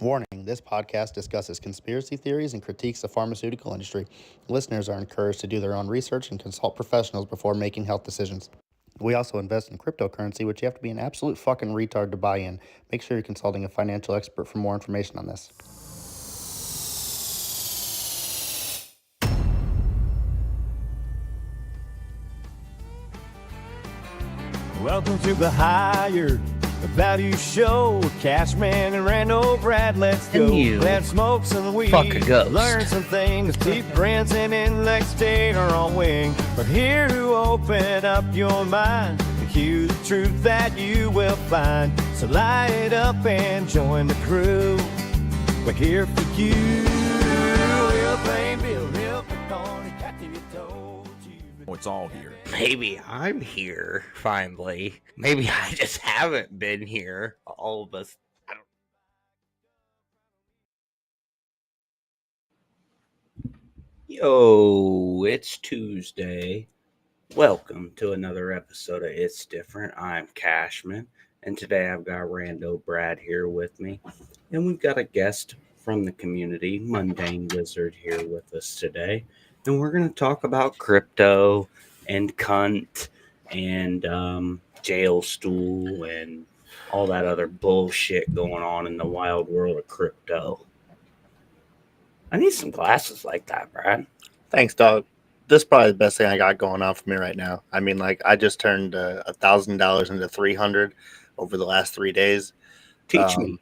Warning, this podcast discusses conspiracy theories and critiques the pharmaceutical industry. Listeners are encouraged to do their own research and consult professionals before making health decisions. We also invest in cryptocurrency, which you have to be an absolute fucking retard to buy in. Make sure you're consulting a financial expert for more information on this. Welcome to the Higher Value Show. Cashman and Randall Brad, let's go. Let's smoke some weed, learn some things. Deep grins and intellect state are on wing. We're here to open up your mind, the cue the truth that you will find. So light it up and join the crew. We're here for you. We'll blame Bill, Hill, Corny, Catty, told you. It's all here. Maybe I'm here finally. Maybe I just haven't been here. All of us. Yo, it's Tuesday. Welcome to another episode of It's Different. I'm Cashman, and today I've got Rando Brad here with me, and we've got a guest from the community, Mundane Wizard, here with us today, and we're going to talk about crypto and cunt and jail stool and all that other bullshit going on in the wild world of crypto. I need some glasses like that, Brad. Thanks, dog. This is probably the best thing I got going on for me right now. I mean, like, I just turned $1,000 into $300 over the last 3 days. Teach me.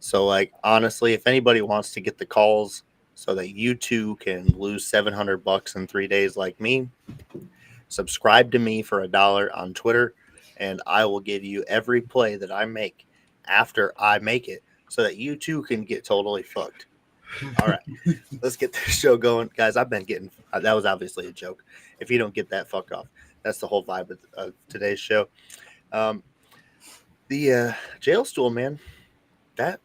So, like, honestly, if anybody wants to get the calls so that you too can lose $700 in 3 days like me, subscribe to me for $1 on Twitter, and I will give you every play that I make after I make it so that you too can get totally fucked. All right, let's get this show going. Guys, I've been getting, that was obviously a joke. If you don't get that, fuck off. That's the whole vibe of today's show. The jail stool, man, that,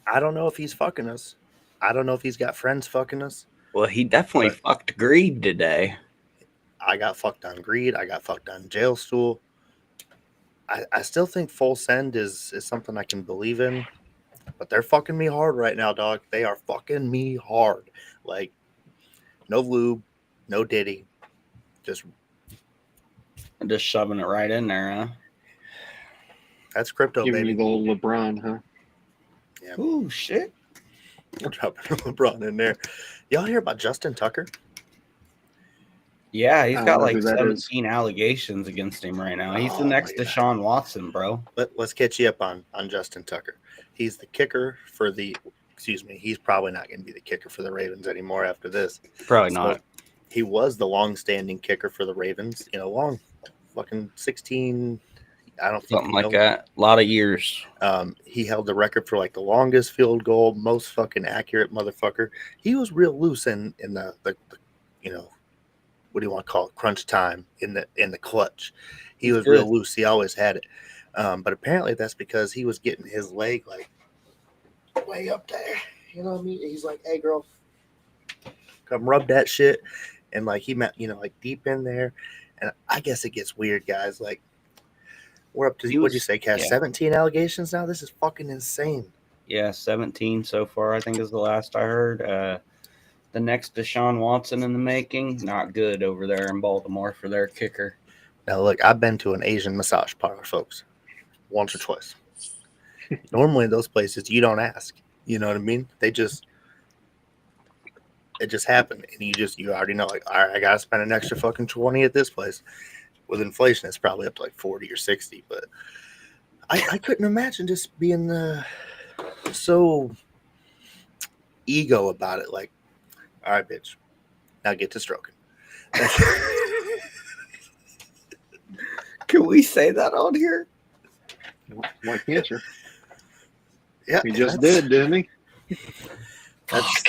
I don't know if he's fucking us. I don't know if he's got friends fucking us. Well, he definitely fucked Greed today. I got fucked on Greed. I got fucked on jail stool. I still think full send is something I can believe in, but they're fucking me hard right now, dog. They are fucking me hard. Like, no lube, no Diddy, just shoving it right in there, huh? That's crypto, Giving baby. you the old LeBron, huh? Yeah. Ooh, shit. We're dropping LeBron in there. Y'all hear about Justin Tucker? Yeah, he's got like who that 17 allegations against him right now. He's the next Deshaun Watson, bro. Let's catch you up on Justin Tucker. He's the kicker for the, he's probably not going to be the kicker for the Ravens anymore after this. Probably not. He was the long-standing kicker for the Ravens, long fucking 16, I don't think. Something like that. A lot of years. He held the record for like the longest field goal, most fucking accurate motherfucker. He was real loose in the what do you want to call it? Crunch time in the clutch. He was real loose. He always had it. But apparently that's because he was getting his leg like way up there. You know what I mean? He's like, hey girl, come rub that shit. And like he meant, like deep in there. And I guess it gets weird, guys. Like we're up to, what'd you say, Cash? Yeah. 17 allegations now? This is fucking insane. Yeah, 17 so far, I think is the last I heard. The next Deshaun Watson in the making, not good over there in Baltimore for their kicker. Now, look, I've been to an Asian massage parlor, folks, once or twice. Normally, in those places, you don't ask. You know what I mean? It just happened, and you already know, like, all right, I gotta spend an extra fucking 20 at this place. With inflation, it's probably up to like 40 or 60. But I couldn't imagine just being so ego about it, like. All right, bitch. Now get to stroking. Can we say that on here? Why can't you? Yeah, he just did, didn't he?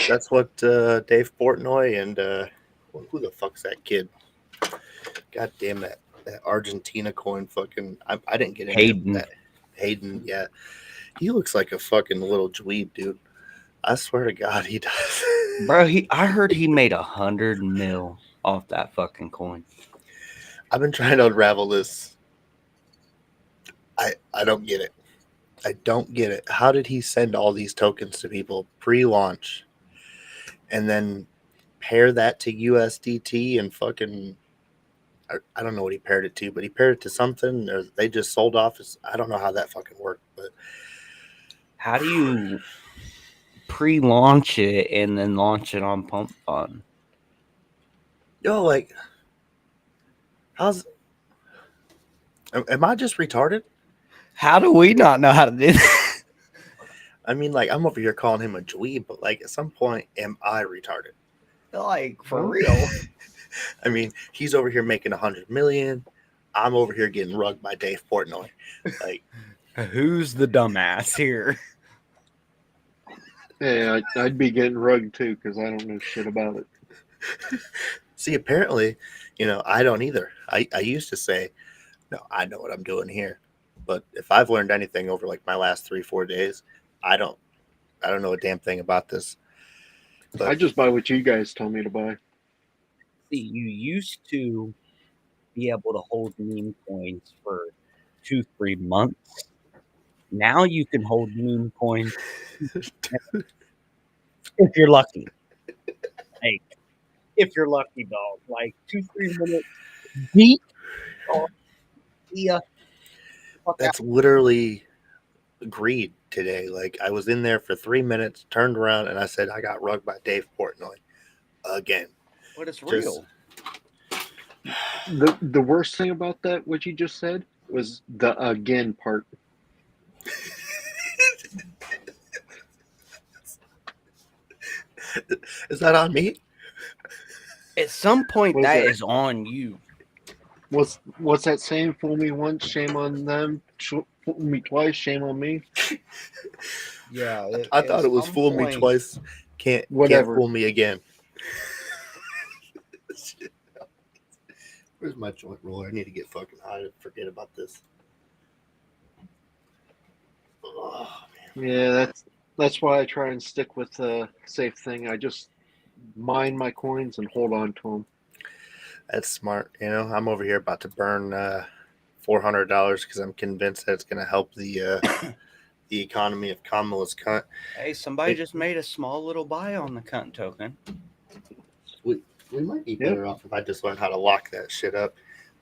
That's what Dave Portnoy and who the fuck's that kid? God damn that Argentina coin fucking. I didn't get into that. Hayden, yeah, he looks like a fucking little dweeb, dude. I swear to God, he does. Bro, I heard he made $100 million off that fucking coin. I've been trying to unravel this. I don't get it. I don't get it. How did he send all these tokens to people pre-launch and then pair that to USDT and fucking, I don't know what he paired it to, but he paired it to something, or they just sold off his, I don't know how that fucking worked, but how do you pre-launch it and then launch it on Pump Fund? Yo, like, am I just retarded? How do we not know how to do that? I mean, like, I'm over here calling him a dweeb, but like, at some point, am I retarded? Like, for real? I mean, he's over here making 100 million. I'm over here getting rugged by Dave Portnoy. Like, who's the dumbass here? Yeah, I'd be getting rugged too because I don't know shit about it. See, apparently, I don't either. I used to say, no, I know what I'm doing here. But if I've learned anything over like my last 3-4 days, I don't know a damn thing about this. But I just buy what you guys tell me to buy. See, you used to be able to hold meme coins for 2-3 months. Now you can hold meme coins if you're lucky. Like, if you're lucky, dog. Like 2-3 minutes deep. Oh, yeah. that's literally greed today. Like, I was in there for 3 minutes, turned around, and I said, I got rugged by Dave Portnoy again. But it's real. The worst thing about that, what you just said, was the again part. Is that on me? At some point, What's that that? is on you. What's that saying? Fool me once, shame on them. Fool me twice, shame on me. Yeah, I thought it was fool me twice. Can't fool me again. Where's my joint roller? I need to get fucking high to forget about this. Oh, man. Yeah, that's why I try and stick with the safe thing. I just mine my coins and hold on to them. That's smart. I'm over here about to burn $400 because I'm convinced that it's going to help the economy of Kamala's cunt. Hey, somebody just made a small little buy on the cunt token. We might be better off if I just learn how to lock that shit up.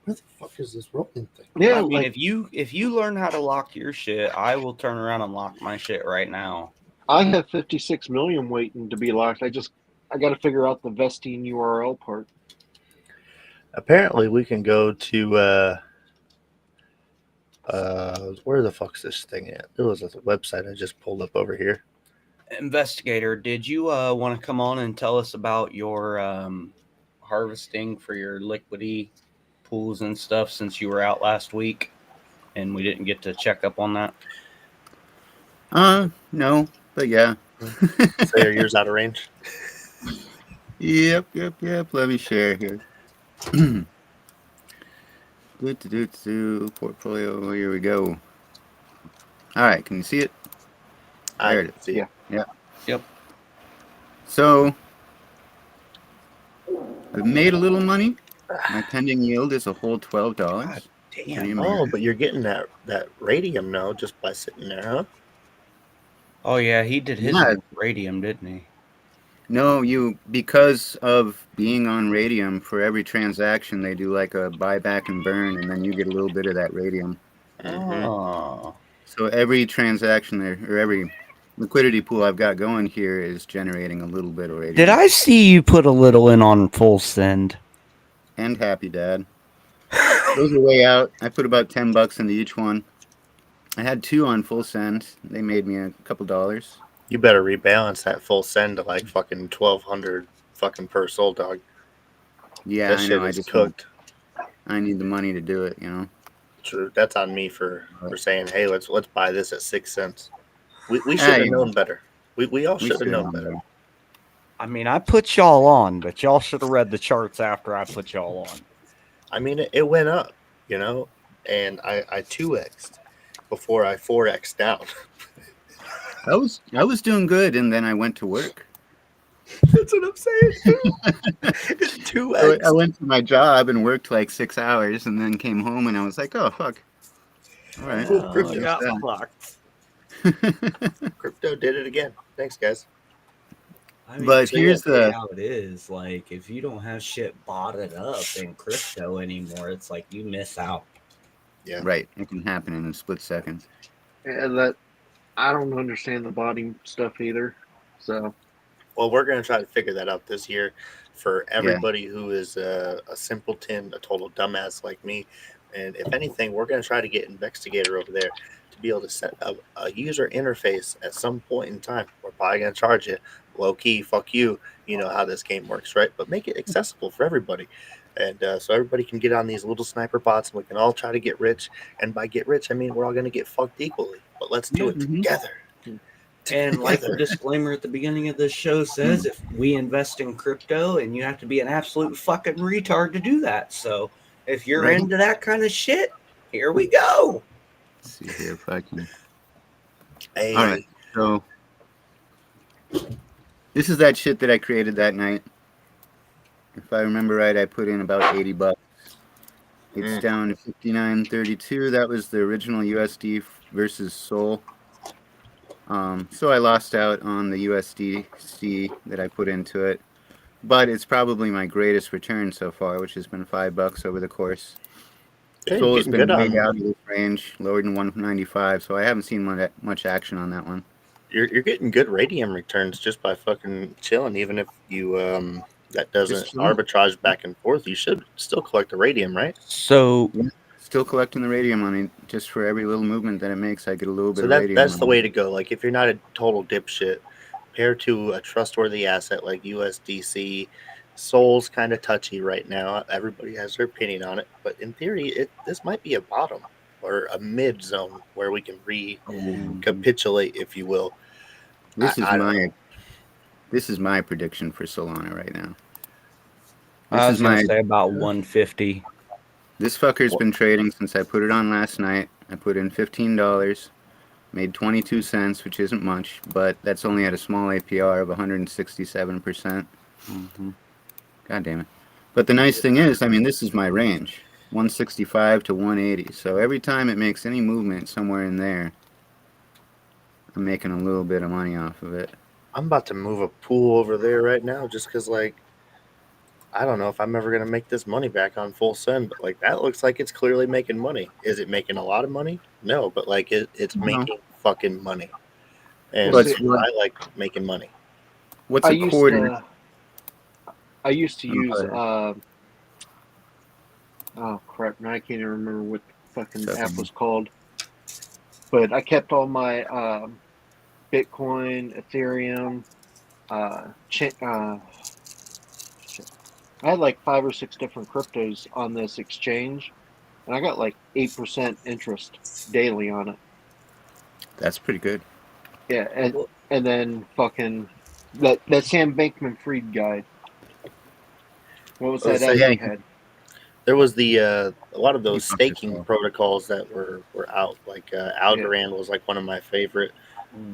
Where the fuck is this rolling thing? Yeah, I mean, if you learn how to lock your shit, I will turn around and lock my shit right now. I have 56 million waiting to be locked. I got to figure out the vesting URL part. Apparently, we can go to where the fuck's this thing at? It was a website I just pulled up over here. Investigator, did you want to come on and tell us about your harvesting for your liquidy pools and stuff since you were out last week and we didn't get to check up on that? No, but yeah. Say are yours out of range? Yep. Let me share here. Portfolio. Here we go. All right, can you see it? There it is. Yeah. Yep. So I've made a little money. My pending yield is a whole $12. God damn. Oh, but you're getting that radium now just by sitting there, huh? Oh yeah, he did his radium, didn't he? No, because of being on radium, for every transaction they do like a buyback and burn, and then you get a little bit of that radium. Oh. So every transaction there, or every liquidity pool I've got going here is generating a little bit of radium. Did I see you put a little in on full send? And Happy Dad. Those are way out. I put about $10 into each one. I had 2 on full send. They made me a couple dollars. You better rebalance that full send to like fucking 1,200 fucking per soul, dog. Yeah, that I shit know. is cooked. I need the money to do it, True. That's on me for saying, hey, let's buy this at 6 cents. We should have known better. We all should have known better. I mean, I put y'all on, but y'all should have read the charts after I put y'all on. I mean, it went up, and I 2x'd before I 4x'd down. I was doing good, and then I went to work. That's what I'm saying. 2x. I went to my job and worked like 6 hours, and then came home, and I was like, oh, fuck. All right. I got fucked. Crypto did it again. Thanks, guys. I mean, But so here's the how it is. Like, if you don't have shit botted up in crypto anymore, it's like you miss out. Yeah. right. It can happen in a split second. And that I don't understand the body stuff either. So, well, we're going to try to figure that out this year for Yeah. everybody who is a simpleton, a total dumbass like me. And if anything, we're going to try to get Investigator over there to be able to set up a user interface at some point in time. We're probably going to charge you low key, fuck you. You know how this game works, right? But make it accessible for everybody. And so everybody can get on these little sniper bots and we can all try to get rich. And by get rich, I mean we're all going to get fucked equally. But let's do it together. And like the disclaimer at the beginning of this show says, if we invest in crypto, and you have to be an absolute fucking retard to do that. So if you're Right. into that kind of shit, here we go. Let's see here if I can. Hey. All right. So this is that shit that I created that night. If I remember right, I put in about $80. It's down to 59.32. That was the original USD versus Sol. So I lost out on the USDC that I put into it, but it's probably my greatest return so far, which has been $5 over the course. Hey, Sol has getting been good way on- out of this range, lower than 195, so I haven't seen much action on that one. You're getting good radium returns just by fucking chilling. Even if you that doesn't Just chilling. arbitrage back and forth, you should still collect the radium, right? So Still collecting the radium on it. Just for every little movement that it makes, I get a little bit of radium. That's the on way it. to go. Like if you're not a total dipshit, pair to a trustworthy asset like USDC. Sol's kind of touchy right now. Everybody has their opinion on it, but in theory, this might be a bottom or a mid zone where we can recapitulate, if you will. This is my prediction for Solana right now. I was going to say about 150. This fucker's been trading since I put it on last night. I put in $15, made 22 cents, which isn't much, but that's only at a small APR of 167%. God damn it. But the nice thing is, I mean, this is my range, 165 to 180. So every time it makes any movement somewhere in there, I'm making a little bit of money off of it. I'm about to move a pool over there right now just because, like, I don't know if I'm ever going to make this money back on full send, but, like, that looks like it's clearly making money. Is it making a lot of money? No, but, like, it's making fucking money. And I like making money. What's a quarter? I used to use, oh, crap, now I can't even remember what the fucking app was called. But I kept all my Bitcoin, Ethereum, I had like 5 or 6 different cryptos on this exchange, and I got like 8% interest daily on it. That's pretty good. Yeah, and then fucking that Sam Bankman-Fried guy. What was that app he had? There was a lot of those staking protocols that were out. Like Algorand was like one of my favorite.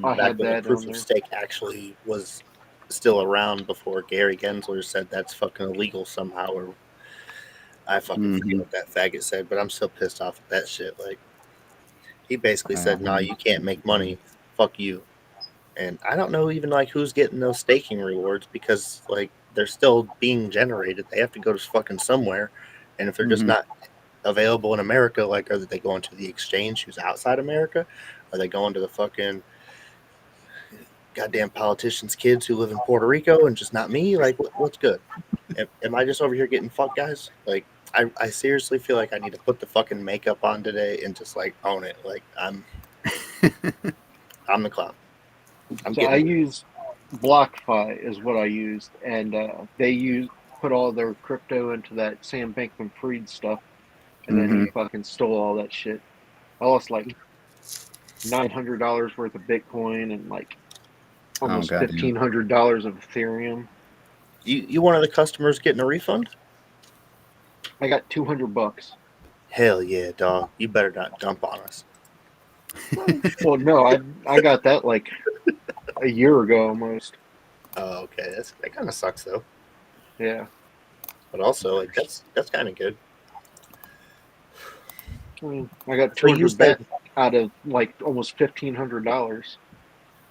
I had that proof on of there. stake actually was still around before Gary Gensler said that's fucking illegal somehow, or I fucking forget what that faggot said, but I'm still pissed off at that shit. Like he basically said, "No, you can't make money. Fuck you." And I don't know even like who's getting those staking rewards because like they're still being generated. They have to go to fucking somewhere, and if they're just not available in America, like are they going to the exchange who's outside America? Are they going to the fucking goddamn politicians' kids who live in Puerto Rico and just not me? Like, what's good? Am I just over here getting fucked, guys? Like, I seriously feel like I need to put the fucking makeup on today and just like own it. Like, I'm the clown. I used BlockFi is what I used, and they put all their crypto into that Sam Bankman-Fried stuff, and then he fucking stole all that shit. I lost like $900 worth of Bitcoin and like almost $1,500 of Ethereum. You one of the customers getting a refund? I got $200. Hell yeah, dog! You better not dump on us. Well, no, I got that like a year ago almost. Oh, okay. That kind of sucks though. Yeah. But also, like that's kind of good. I got 200 out of like almost $1,500.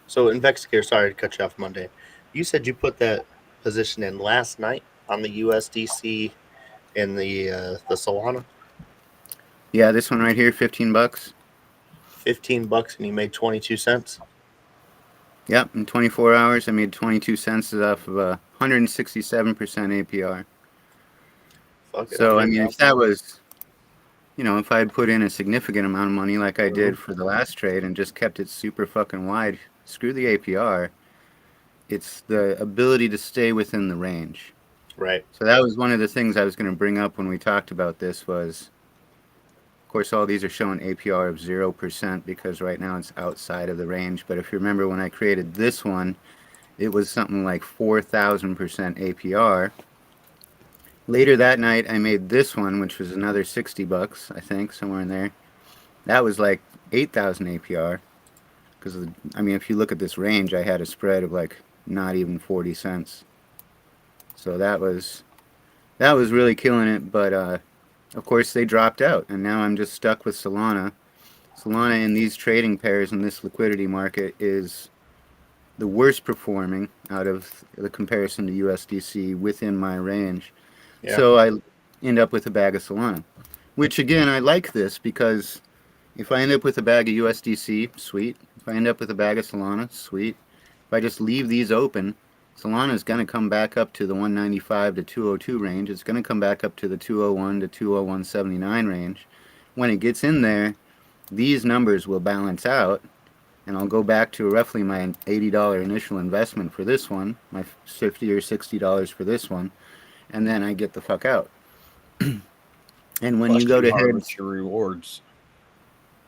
So investigator, sorry to cut you off Monday. You said you put that position in last night on the USDC and the Solana. Yeah, this one right here, $15. $15 and you made 22 cents. Yep, in 24 hours I made 22 cents off of a 167% APR. Fuck it, So I mean, if that was, if I had put in a significant amount of money like I did for the last trade and just kept it super fucking wide, screw the APR. It's the ability to stay within the range. Right. So that was one of the things I was going to bring up when we talked about this was, of course, all these are showing APR of 0% because right now it's outside of the range. But if you remember when I created this one, it was something like 4,000% APR. Later that night, I made this one, which was another $60, I think, somewhere in there. That was like 8,000 APR. Because, if you look at this range, I had a spread of like not even 40 cents. So that was really killing it. But, of course, they dropped out. And now I'm just stuck with Solana. Solana in these trading pairs in this liquidity market is the worst performing out of the comparison to USDC within my range. Yeah. So I end up with a bag of Solana, which again, I like this because if I end up with a bag of USDC, sweet. If I end up with a bag of Solana, sweet. If I just leave these open, Solana is going to come back up to the 195 to 202 range. It's going to come back up to the 201 to 201.79 range. When it gets in there, these numbers will balance out, and I'll go back to roughly my $80 initial investment for this one, my $50 or $60 for this one, and then I get the fuck out. And when you go to harvest your rewards,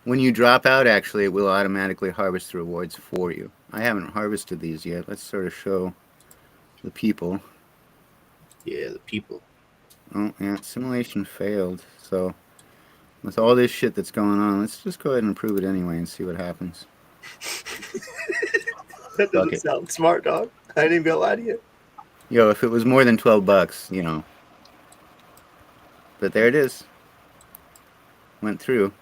when you drop out, actually, it will automatically harvest the rewards for you. I haven't harvested these yet. Let's sort of show the people. Yeah, the people. Oh, yeah, simulation failed. So with all this shit that's going on, let's just go ahead and approve it anyway and see what happens. That doesn't sound smart, dog. I ain't even gonna lie to you. Yo, if it was more than $12, But there it is. Went through.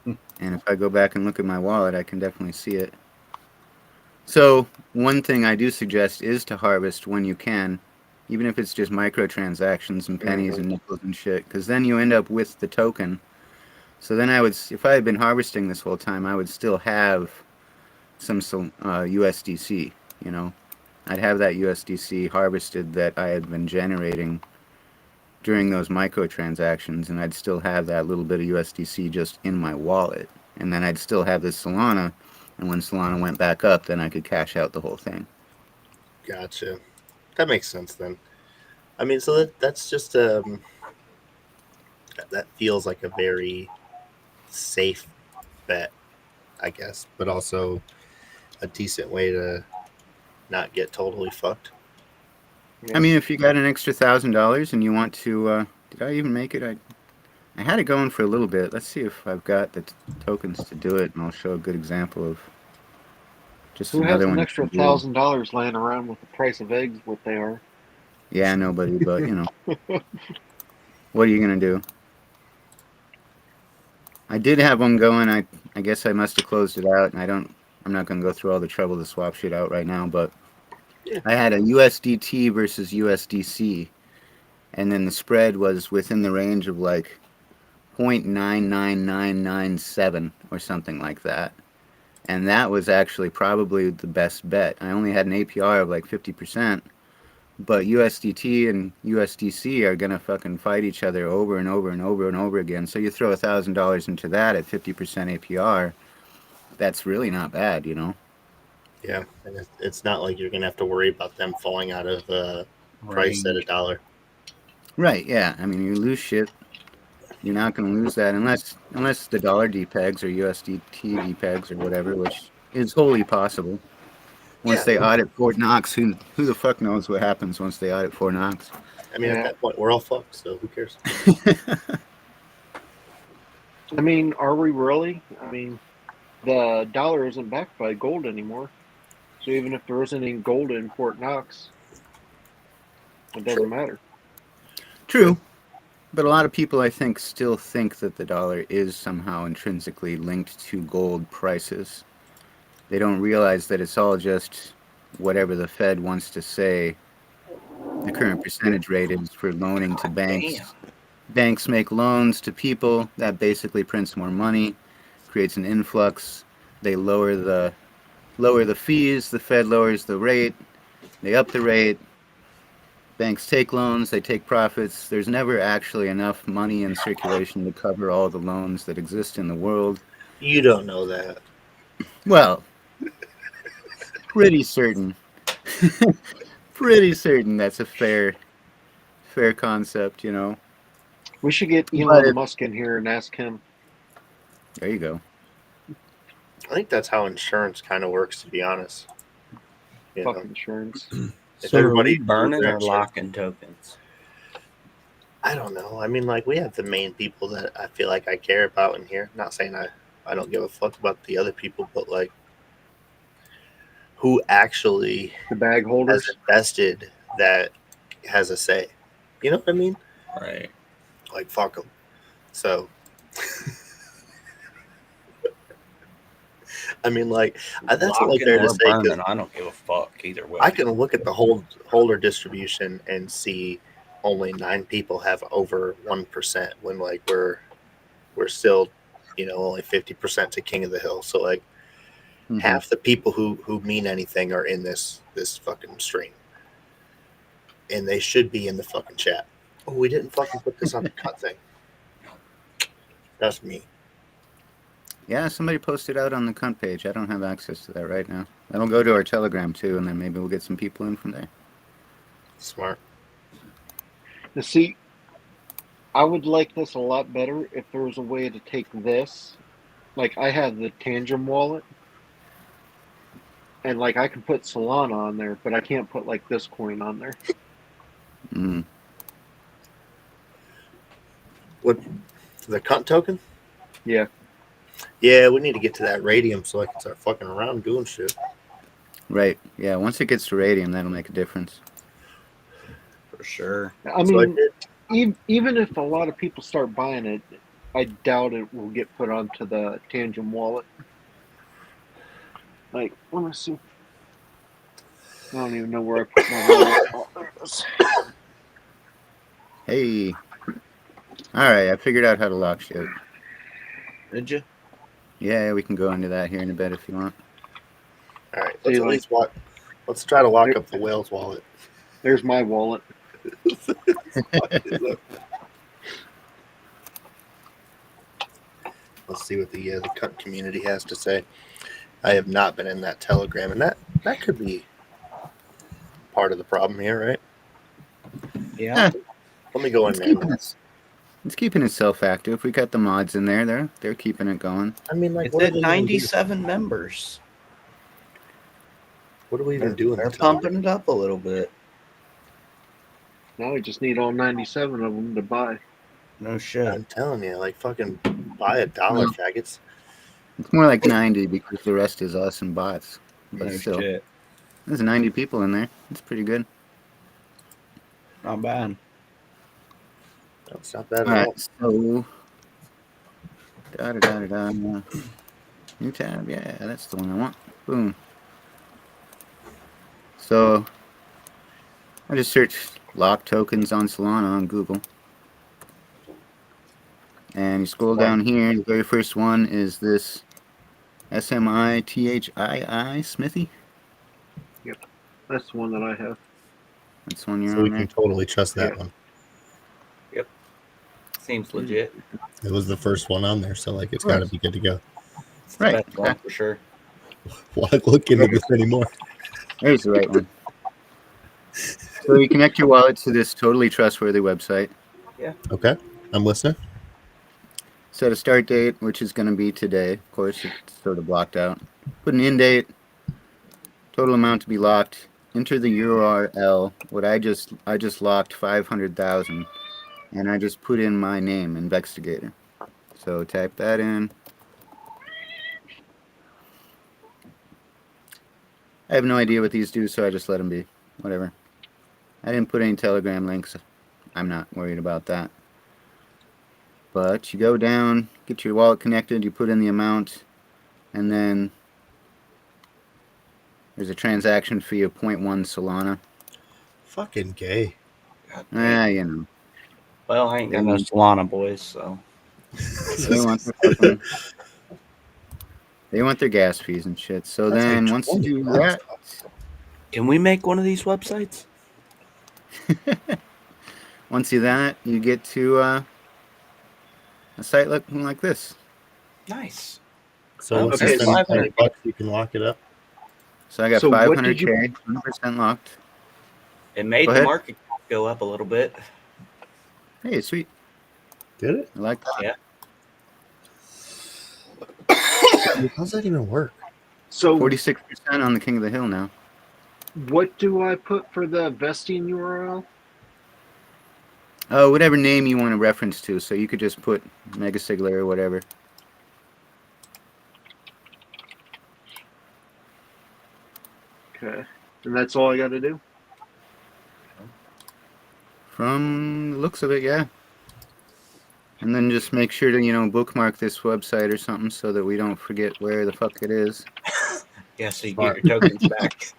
And if I go back and look at my wallet, I can definitely see it. So one thing I do suggest is to harvest when you can, even if it's just microtransactions and pennies and nickels and shit, because then you end up with the token. So then if I had been harvesting this whole time, I would still have some USDC, I'd have that USDC harvested that I had been generating during those microtransactions, and I'd still have that little bit of USDC just in my wallet. And then I'd still have this Solana, and when Solana went back up, then I could cash out the whole thing. Gotcha. That makes sense then. So that's just that feels like a very safe bet, I guess, but also a decent way to not get totally fucked. Yeah. If you got an extra $1,000 and you want to, did I even make it? I had it going for a little bit. Let's see if I've got the tokens to do it, and I'll show a good example of just Who another has one. An extra $1,000 laying around with the price of eggs what they are? Yeah, nobody, but what are you gonna do? I did have one going. I guess I must have closed it out, and I'm not gonna go through all the trouble to swap shit out right now, but yeah. I had a USDT versus USDC, and then the spread was within the range of like 0.99997 or something like that. And that was actually probably the best bet. I only had an APR of like 50%, but USDT and USDC are going to fucking fight each other over and over and over and over again. So you throw $1,000 into that at 50% APR, that's really not bad, Yeah, and it's not like you're going to have to worry about them falling out of price at $1. Right, yeah. You lose shit. You're not going to lose that unless the dollar depegs or USDT depegs or whatever, which is wholly possible. Once they audit Fort Knox, who the fuck knows what happens once they audit Fort Knox? At that point, we're all fucked, so who cares? Are we really? The dollar isn't backed by gold anymore. So even if there isn't any gold in Fort Knox, it doesn't matter. True. But a lot of people, I think, still think that the dollar is somehow intrinsically linked to gold prices. They don't realize that it's all just whatever the Fed wants to say the current percentage rate is for loaning to banks. Damn. Banks make loans to people. That basically prints more money, creates an influx. They lower the fees. The Fed lowers the rate. They up the rate. Banks take loans. They take profits. There's never actually enough money in circulation to cover all the loans that exist in the world. You don't know that. Well, pretty certain. Pretty certain that's a fair concept, you know. We should get Elon Musk in here and ask him. There you go. I think that's how insurance kind of works, to be honest. Fuck insurance. If So everybody are we burning or locking tokens? I don't know. I mean, like, we have the main people that I feel like I care about in here. Not saying I don't give a fuck about the other people, but like, who actually the bag holders has invested that has a say. You know what I mean? Right. Like, fuck them. So, I mean, like, that's only fair to say. Burning, I don't give a fuck either way. I can look at the holder distribution and see only 9 people have over 1% when, like, we're still, you know, only 50% to King of the Hill. So, like, half the people who mean anything are in this fucking stream, and they should be in the fucking chat. Oh, we didn't fucking put this on the cut thing. That's me. Yeah, somebody posted out on the cunt page. I don't have access to that right now. That'll go to our Telegram too, and then maybe we'll get some people in from there. Smart. Now, see, I would like this a lot better if there was a way to take this. Like, I have the Tangent wallet, and like I can put Solana on there, but I can't put like this coin on there. What, the cunt token? Yeah. Yeah, we need to get to that radium so I can start fucking around doing shit. Right. Yeah, once it gets to radium, that'll make a difference. For sure. I mean, even if a lot of people start buying it, I doubt it will get put onto the Tangent wallet. Like, let me see. I don't even know where I put my wallet. Oh, there it is. Hey. Alright, I figured out how to lock shit. Did you? Yeah, we can go into that here in a bit if you want. Alright, let's try to lock up the whale's wallet. There's my wallet. Let's see what the cunt community has to say. I have not been in that Telegram, and that could be part of the problem here, right? Yeah. Let me go in there. It's keeping itself active. We got the mods in there. They're keeping it going. I mean, like, it's at 97 members. What are we even doing? They're pumping it up a little bit. Now we just need all 97 of them to buy. No shit. I'm telling you, like, fucking buy $1, faggots. It's more like 90 because the rest is us and bots. But No still, shit. There's 90 people in there. It's pretty good. Not bad. It's not bad at all. So, new tab. Yeah, that's the one I want. Boom. So, I just searched lock tokens on Solana on Google. And you scroll down here, the very first one is this SMITHII Smithy. Yep, that's the one that I have. That's the one you're so on we there. can totally trust that one. Yep. Seems legit. It was the first one on there, so like it's got to be good to go. Right, for sure. Why look into this anymore? There's the right one. So you connect your wallet to this totally trustworthy website. Yeah. Okay, I'm listening. Set a start date, which is going to be today. Of course, it's sort of blocked out. Put an end date. Total amount to be locked. Enter the URL. What I just locked 500,000, and I just put in my name, Investigator. So type that in. I have no idea what these do, so I just let them be. Whatever. I didn't put any Telegram links. I'm not worried about that. But you go down, get your wallet connected, you put in the amount, and then there's a transaction fee of 0.1 Solana. Fucking gay. You know. Well, I ain't got no Solana, boys, so. They want their gas fees and shit. So then once you do that... Can we make one of these websites? Once you do that, you get to a site looking like this. Nice. So okay, $500 you can lock it up. So I got 500K, 100% locked. It made the market go up a little bit. Hey, sweet. Did it? I like that. Yeah. How does that even work? So 46% on the King of the Hill now. What do I put for the vesting URL? Oh, whatever name you want to reference to. So you could just put Mega Sigler or whatever. Okay. And that's all I got to do? From the looks of it, yeah. And then just make sure to, bookmark this website or something so that we don't forget where the fuck it is. Yeah, so you get your tokens back.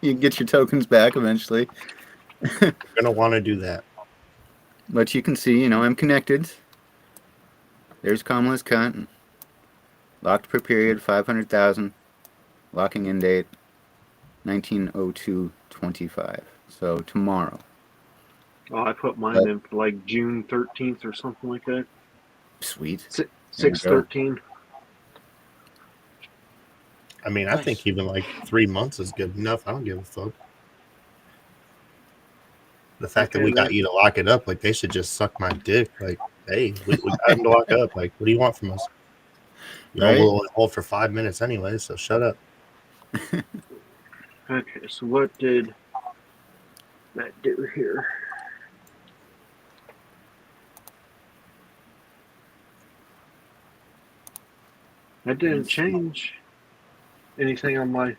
You can get your tokens back eventually. You're going to want to do that. But you can see, I'm connected. There's Kamala's cut. Locked per period, 500,000. Locking in date, 1902-25. So tomorrow. Oh, I put mine in for like June 13th or something like that. Sweet. 6/13. I mean, I think even like 3 months is good enough. I don't give a fuck. The fact that we got you to lock it up, like they should just suck my dick. Like, hey, we got them to lock up. Like, what do you want from us? We'll only hold for 5 minutes anyway, so shut up. Okay, so what did that do here? That didn't change anything on my...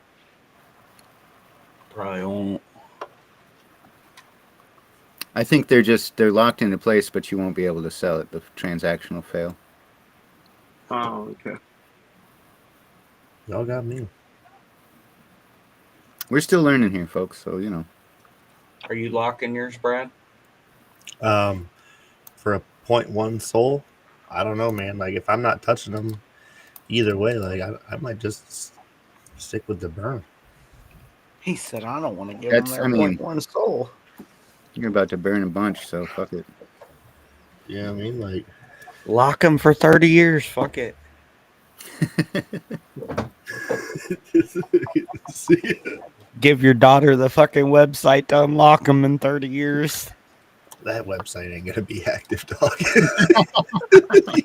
Probably won't. I think they're locked into place, but you won't be able to sell it. The transaction will fail. Oh, okay. Y'all got me. We're still learning here, folks, so, Are you locking yours, Brad? For a 0.1 soul, I don't know, man. Like, if I'm not touching them either way, like, I might just stick with the burn. He said, I don't want to give him their 0.1 soul. You're about to burn a bunch, so fuck it. Yeah, I mean, like... Lock them for 30 years. Fuck it. Give your daughter the fucking website to unlock them in 30 years. That website ain't gonna be active, dog.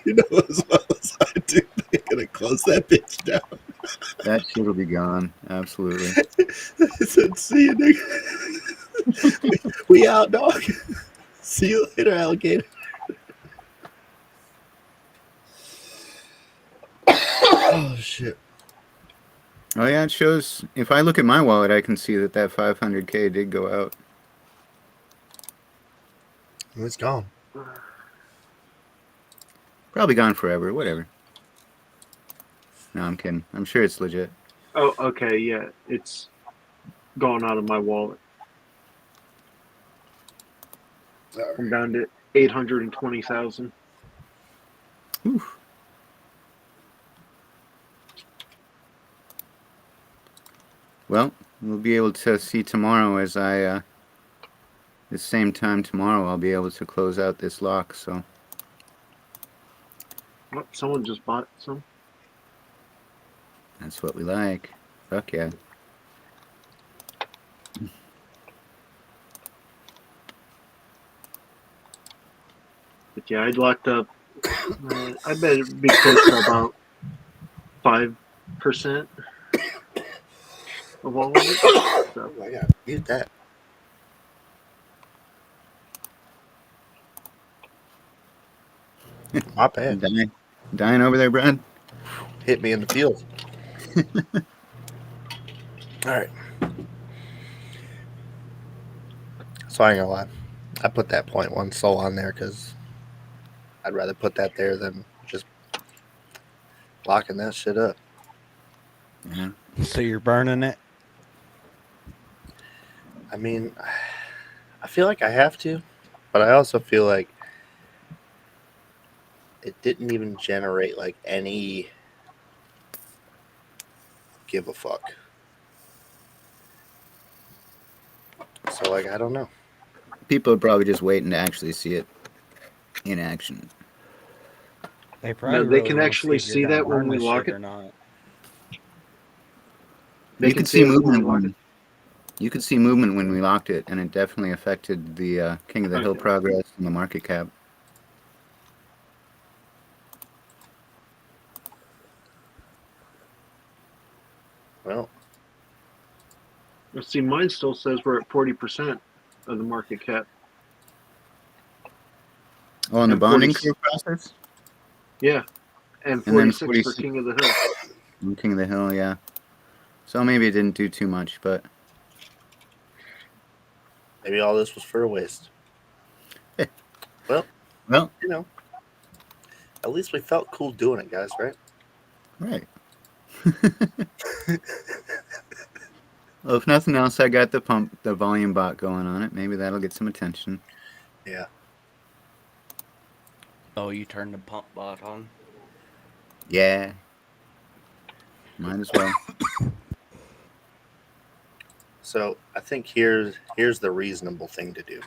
You know as well as I do. They're gonna close that bitch down. That shit will be gone. Absolutely. I said, see you, nigga. we out, dog. See you later, alligator. Oh, shit. Oh, yeah, it shows. If I look at my wallet, I can see that 500K did go out. It's gone. Probably gone forever. Whatever. No, I'm kidding. I'm sure it's legit. Oh, okay, yeah. It's gone out of my wallet. I'm down to 820,000. Oof. Well, we'll be able to see tomorrow as the same time tomorrow I'll be able to close out this lock, so. Oh, someone just bought some. That's what we like. Fuck yeah. But yeah, I locked up. I bet it'd be close to about 5% of all of it. So. I gotta mute that. My bad. Dying over there, Brad? Hit me in the field. All right. So I ain't gonna lie. I put that 0.1 soul on there because I'd rather put that there than just locking that shit up. Yeah. So you're burning it? I mean, I feel like I have to, but I also feel like it didn't even generate like any give a fuck. So like, I don't know. People are probably just waiting to actually see it in action. They probably they can actually see that when we lock it or not. They can see movement. You could see movement when we locked it, and it definitely affected the King of the Hill progress and the market cap. Well, see, mine still says we're at 40% of the market cap. Oh, on the bonding curve process? Yeah, and 46 for King of the Hill. King of the Hill, yeah. So maybe it didn't do too much, but maybe all this was for a waste. well, you know, at least we felt cool doing it, guys, right? Right. Well, if nothing else, I got the volume bot going on it. Maybe that'll get some attention. Yeah. Oh, you turned the pump bot on? Yeah. Might as well. So I think here's the reasonable thing to do.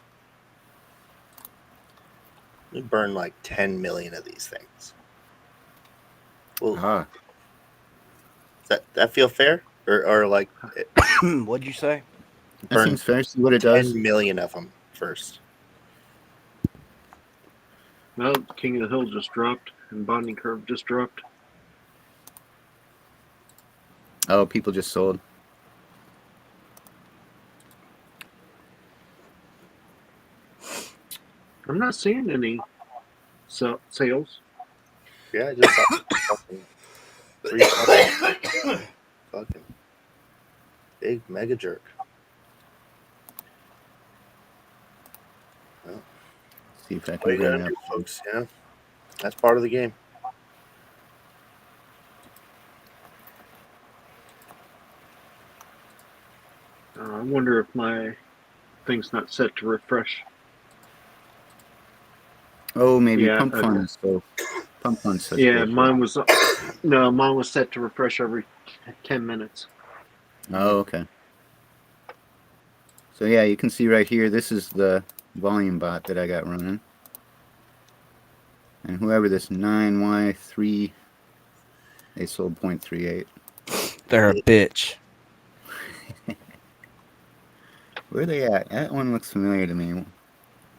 We burn like 10 million of these things. Well, does that feel fair? Or like, what'd you say? That seems fair. See what it does. 10 million of them first. Well, King of the Hill just dropped, and bonding curve just dropped. Oh, people just sold. I'm not seeing any sales. Yeah, I just fucking big mega jerk. Well, see if I can bring it up, folks. Yeah, that's part of the game. I wonder if my thing's not set to refresh. Oh, maybe pump funds. So pump funds. Yeah, mine was set to refresh every 10 minutes. Oh, okay. So yeah, you can see right here. This is the volume bot that I got running, and whoever this 9Y3, they sold 0.38. They're a bitch. Where are they at? That one looks familiar to me.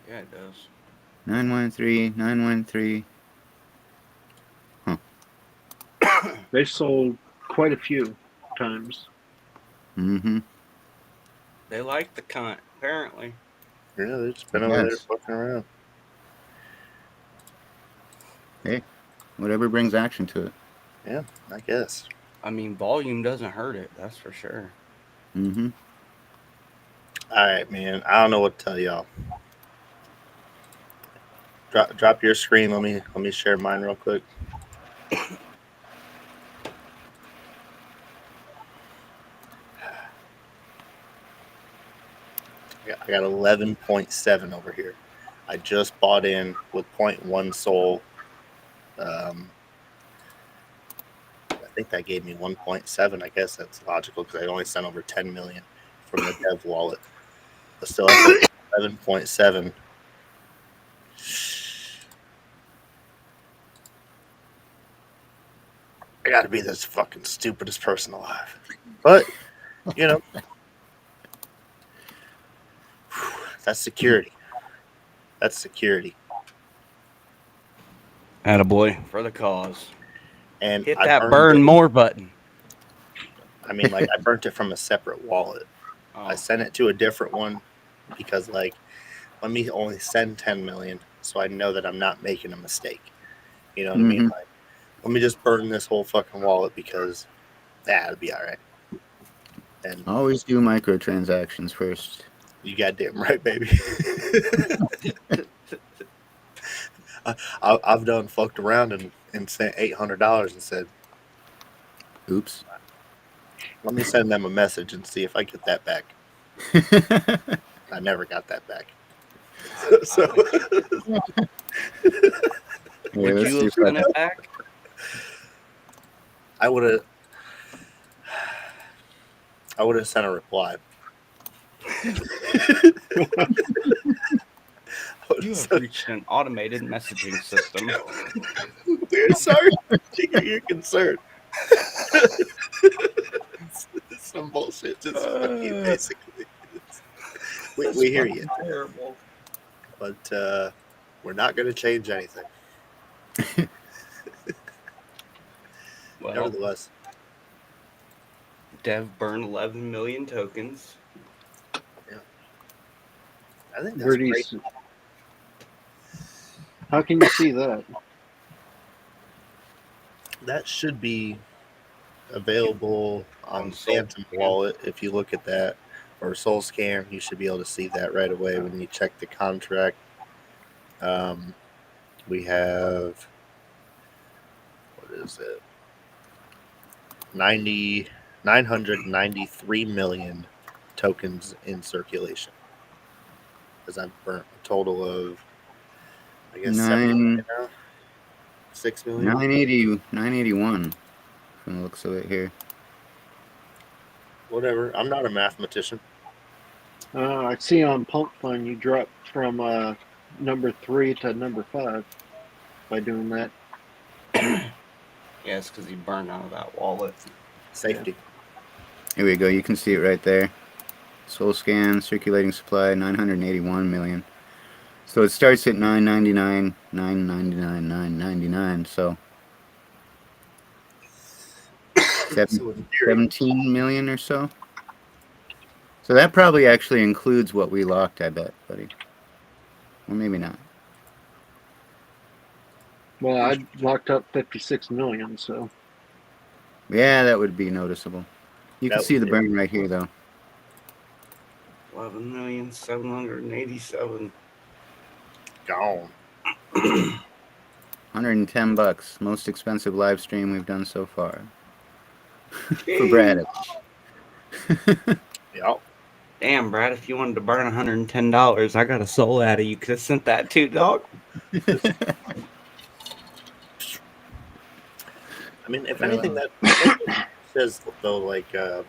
Yeah, it does. 913. Huh. They sold quite a few times. Mm-hmm. They like the cunt, apparently. Yeah, they've just been over there fucking around. Hey, whatever brings action to it. Yeah, I guess. I mean, volume doesn't hurt it, that's for sure. Mm-hmm. All right, man. I don't know what to tell y'all. Drop your screen. Let me share mine real quick. I got 11.7 over here. I just bought in with 0.1 SOL. I think that gave me 1.7. I guess that's logical because I only sent over 10 million from the dev wallet. But still, 11.7. I gotta be the fucking stupidest person alive. But, you know, that's security. That's security. Attaboy for the cause. And hit that burn more button. I mean, like, I burnt it from a separate wallet. Oh. I sent it to a different one because, like, let me only send 10 million so I know that I'm not making a mistake. You know what I mean? Like, let me just burn this whole fucking wallet because it'll be all right. And always do microtransactions first. You goddamn right, baby. I've done fucked around and sent $800 and said, Oops. let me send them a message and see if I get that back. I never got that back. So would you have sent it back? I would have sent a reply. You have reached an automated messaging system. We're sorry to hear your concern. It's some bullshit. Just fuck you, basically. We hear you. Terrible. But we're not going to change anything. Well, nevertheless, Dev burned 11 million tokens. Yeah, I think that's great. How can you see that? That should be available on Phantom Wallet. If you look at that, or Soul Scan, you should be able to see that right away when you check the contract. We have, what is it? 993 million tokens in circulation. Because I've burnt a total of, I guess, 6 million? 981 from the looks of it here. Whatever. I'm not a mathematician. I see on Pump Fund you dropped from number 3 to number 5 by doing that. Yes, because he burned out of that wallet. Safety. Here we go. You can see it right there. Soul Scan, circulating supply, 981 million. So it starts at 999, 999, 999. So 17 million or so. So that probably actually includes what we locked, I bet, buddy. Or maybe not. Well, I locked up 56 million, so. Yeah, that would be noticeable. You can see the burn right here, though. 11,787,000 gone. $110, most expensive live stream we've done so far. For Brad. Yeah. Damn, Brad, if you wanted to burn $110, I got a soul out of you. Could have sent that too, dog. I mean, if anything, that says, though, like, I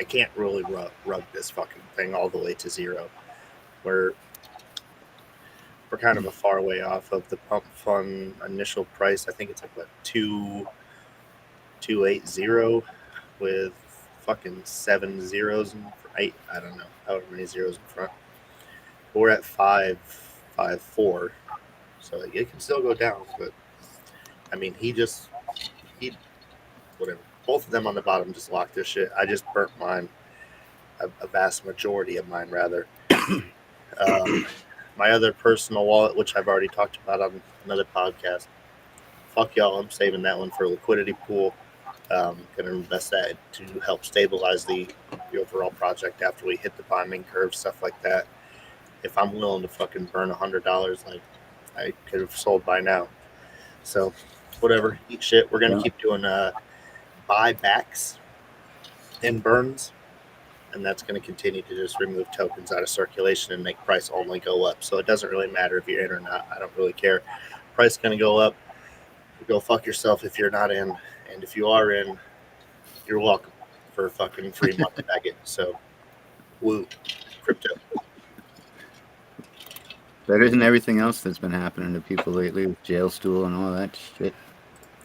can't really rug this fucking thing all the way to zero. We're kind of a far way off of the Pump Fund initial price. I think it's like, what, 280 with fucking 7 zeros and 8. I don't know, however many zeros in front. But we're at 554. So like, it can still go down, but I mean, he whatever. Both of them on the bottom just locked their shit. I just burnt mine, a vast majority of mine, rather. My other personal wallet, which I've already talked about on another podcast, fuck y'all, I'm saving that one for a liquidity pool. Going to invest that to help stabilize the overall project after we hit the bonding curve, stuff like that. If I'm willing to fucking burn $100, like, I could have sold by now. So, whatever, eat shit. We're going to keep doing buybacks and burns, and that's going to continue to just remove tokens out of circulation and make price only go up. So it doesn't really matter if you're in or not. I don't really care. Price going to go up. Go fuck yourself if you're not in, and if you are in, you're welcome for a fucking free month packet. So, woo, crypto. Better than everything else that's been happening to people lately with jail stool and all that shit.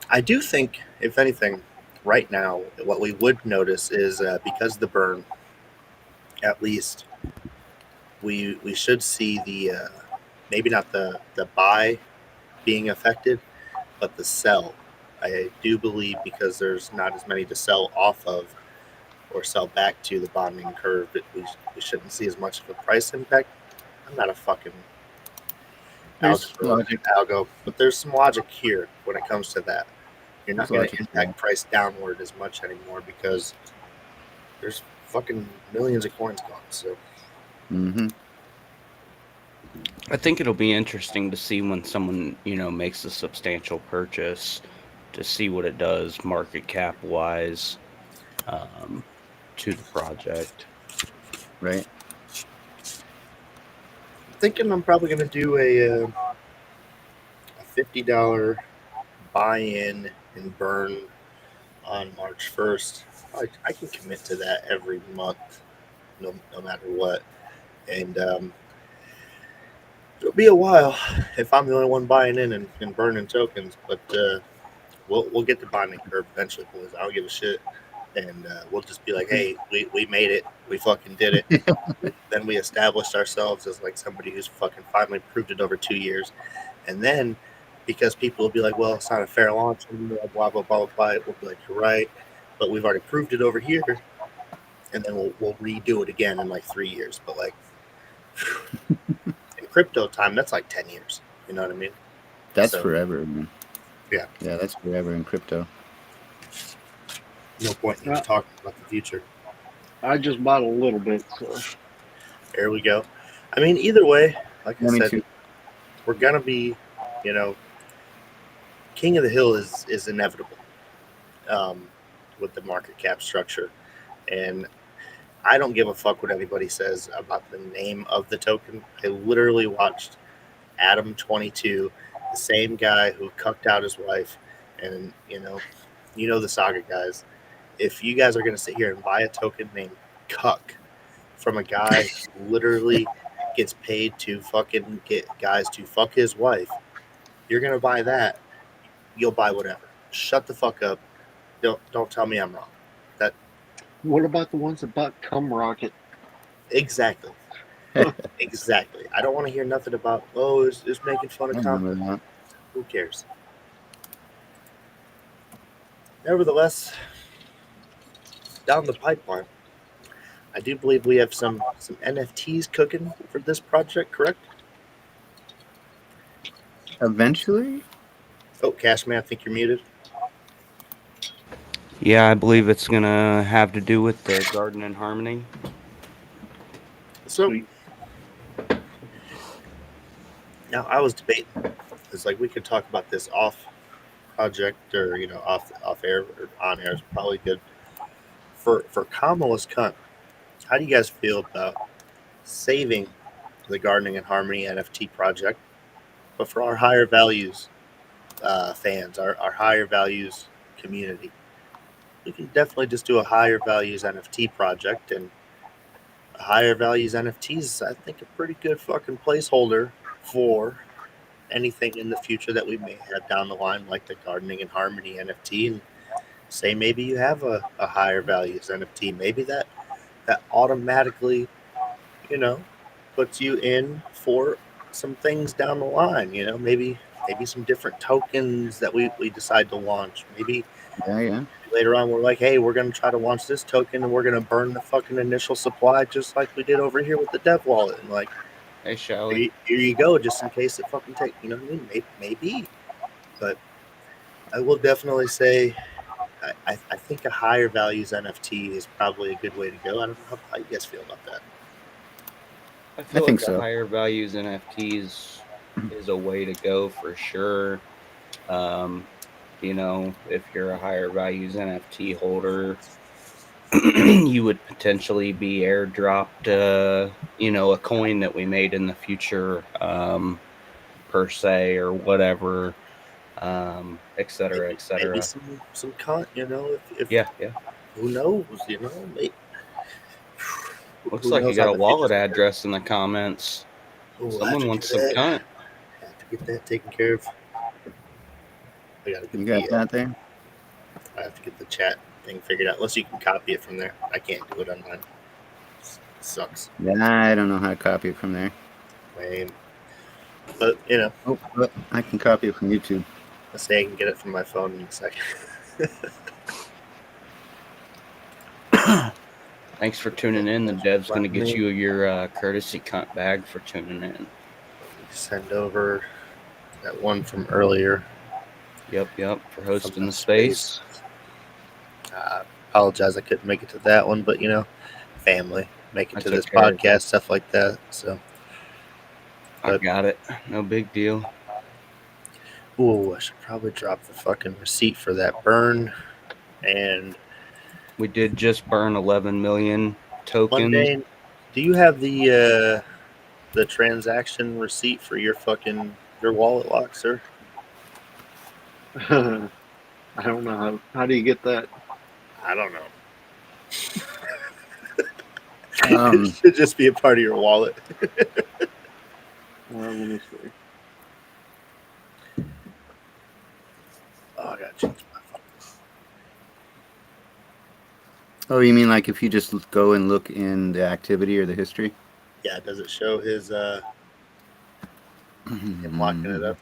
I do think, if anything, right now, what we would notice is because the burn, at least, we should see the maybe not the buy being affected, but the sell. I do believe, because there's not as many to sell off of or sell back to the bonding curve, that we shouldn't see as much of a price impact. I'm not a fucking algo, but there's some logic here when it comes to that. You're not going to impact price downward as much anymore because there's fucking millions of coins gone. So, I think it'll be interesting to see when someone, makes a substantial purchase, to see what it does market cap wise to the project. Right. I'm thinking I'm probably going to do a $50 buy-in and burn on March 1st. I can commit to that every month, no matter what. And it'll be a while if I'm the only one buying in and burning tokens, but we'll get the bonding curve eventually, boys. I don't give a shit. And we'll just be like, hey, we made it. We fucking did it. Then we established ourselves as like somebody who's fucking finally proved it over 2 years. And then because people will be like, well, it's not a fair launch anymore, blah, blah, blah, blah, we'll be like, you're right. But we've already proved it over here. And then we'll redo it again in like 3 years. But like in crypto time, that's like 10 years. You know what I mean? That's forever, man. Yeah. Yeah, that's forever in crypto. No point in talking about the future. I just bought a little bit, so there we go. I mean, either way, like I said, too. We're gonna be, king of the hill is inevitable with the market cap structure, and I don't give a fuck what anybody says about the name of the token. I literally watched Adam22, the same guy who cucked out his wife, and you know the saga guys. If you guys are gonna sit here and buy a token named Cuck from a guy who literally gets paid to fucking get guys to fuck his wife, you're gonna buy that. You'll buy whatever. Shut the fuck up. Don't tell me I'm wrong. That. What about the ones that bought Cum Rocket? Exactly. Exactly. I don't want to hear nothing about it's making fun of Cum. Who cares? Nevertheless, down the pipeline, I do believe we have some NFTs cooking for this project, correct? Eventually? Oh, Cashman, I think you're muted. Yeah, I believe it's going to have to do with the Garden and Harmony. So, now I was debating. It's like we could talk about this off project or, off air or on air is probably good. For Kamala's cunt, how do you guys feel about saving the Gardening and Harmony NFT project, but for our higher values fans, our higher values community, we can definitely just do a higher values NFT project, and a higher values NFT is, I think, a pretty good fucking placeholder for anything in the future that we may have down the line, like the Gardening and Harmony NFT, and say maybe you have a higher values NFT, maybe that automatically, puts you in for some things down the line. Maybe some different tokens that we decide to launch. Maybe later on we're like, hey, we're going to try to launch this token and we're going to burn the fucking initial supply just like we did over here with the dev wallet. And like, hey, Shelly, here you go, just in case it fucking takes, you know what I mean? Maybe. But I will definitely say I think a higher values NFT is probably a good way to go. I don't know how you guys feel about that. I think so. Higher values NFTs is a way to go for sure. If you're a higher values NFT holder, you would potentially be airdropped, a coin that we made in the future, per se, or whatever, et cetera, et cetera. Maybe some cut, if yeah. Who knows, maybe. Looks like you got a wallet address in the comments. Someone wants some cunt. Have to get that taken care of. I gotta get you got that there? I have to get the chat thing figured out. Unless you can copy it from there. I can't do it online. It sucks. Yeah, I don't know how to copy it from there. Lame. But, but I can copy it from YouTube. Let's say I can get it from my phone in a second. Thanks for tuning in. The dev's going to get you your courtesy cunt bag for tuning in. Send over that one from earlier. Yep, for hosting the space. Apologize I couldn't make it to that one, but, family, make it to this podcast, stuff like that. So I got it. No big deal. Ooh, I should probably drop the fucking receipt for that burn. And we did just burn 11 million tokens. Monday, do you have the transaction receipt for your wallet lock, sir? I don't know how do you get that? I don't know. It should just be a part of your wallet. Let me see. Oh, I gotta change my phone. Oh, you mean like if you just go and look in the activity or the history? Yeah, does it show his him locking it up?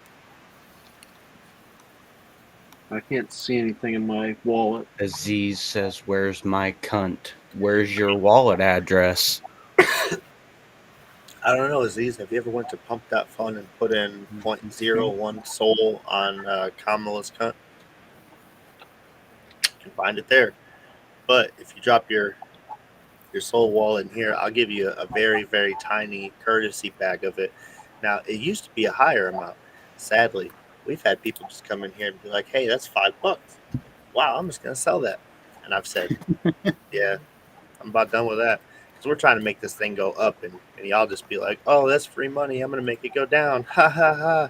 I can't see anything in my wallet. Aziz says, "Where's my cunt? Where's your wallet address?" I don't know, Aziz. Have you ever went to pump.fun and put in 0.01 Sol on Kamala's cunt? You can find it there. But if you drop your Sol wallet in here, I'll give you a very, very tiny courtesy bag of it. Now, it used to be a higher amount. Sadly, we've had people just come in here and be like, hey, that's $5. Wow, I'm just going to sell that. And I've said, yeah, I'm about done with that. Because we're trying to make this thing go up, and y'all just be like, oh, that's free money. I'm going to make it go down. Ha, ha, ha.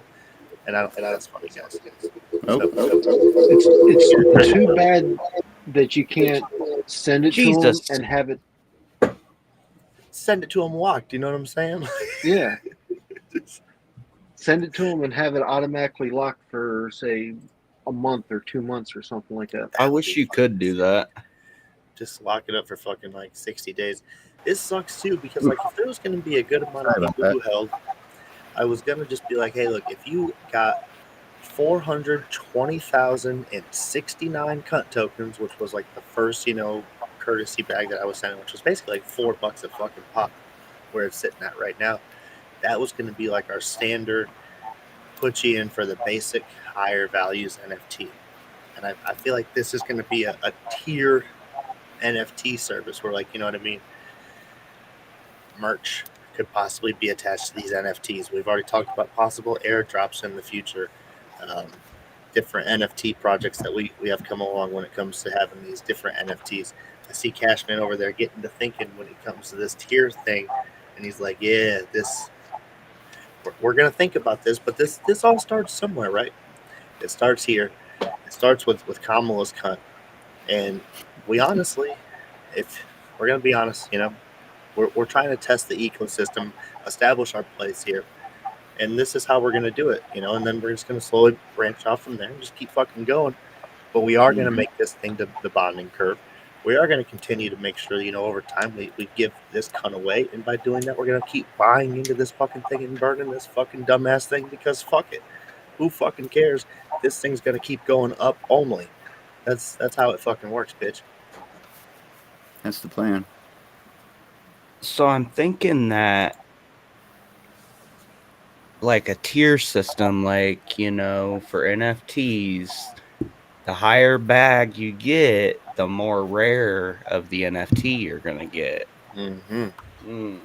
And I don't think that's funny, guys. It's too bad that you can't send it to them and have it. Send it to them locked. You know what I'm saying? Yeah. Send it to them and have it automatically locked for, say, a month or 2 months or something like that. I wish you could do that. Just lock it up for fucking like 60 days. This sucks too, because like if there was going to be a good amount of people who held, I was going to just be like, hey, look, if you got 420,069 cunt tokens, which was like the first, courtesy bag that I was sending, which was basically like $4 a fucking pop, where it's sitting at right now. That was going to be like our standard, put you in for the basic higher values NFT. And I feel like this is going to be a tier NFT service where, like, you know what I mean? Merch could possibly be attached to these NFTs. We've already talked about possible airdrops in the future. Different NFT projects that we have come along when it comes to having these different NFTs. I see Cashman over there getting to thinking when it comes to this tier thing, and he's like, yeah, we're going to think about this, but this all starts somewhere, right? It starts here. It starts with Kamala's cunt. And we honestly, if we're going to be honest, we're trying to test the ecosystem, establish our place here. And this is how we're going to do it, and then we're just going to slowly branch off from there and just keep fucking going. But we are going to make this thing the bonding curve. We are going to continue to make sure, over time we give this cunt away. And by doing that, we're going to keep buying into this fucking thing and burning this fucking dumbass thing because fuck it. Who fucking cares? This thing's going to keep going up only. That's how it fucking works, bitch. That's the plan. So I'm thinking that like a tier system, like, for NFTs, the higher bag you get, the more rare of the NFT you're going to get. Mm-hmm.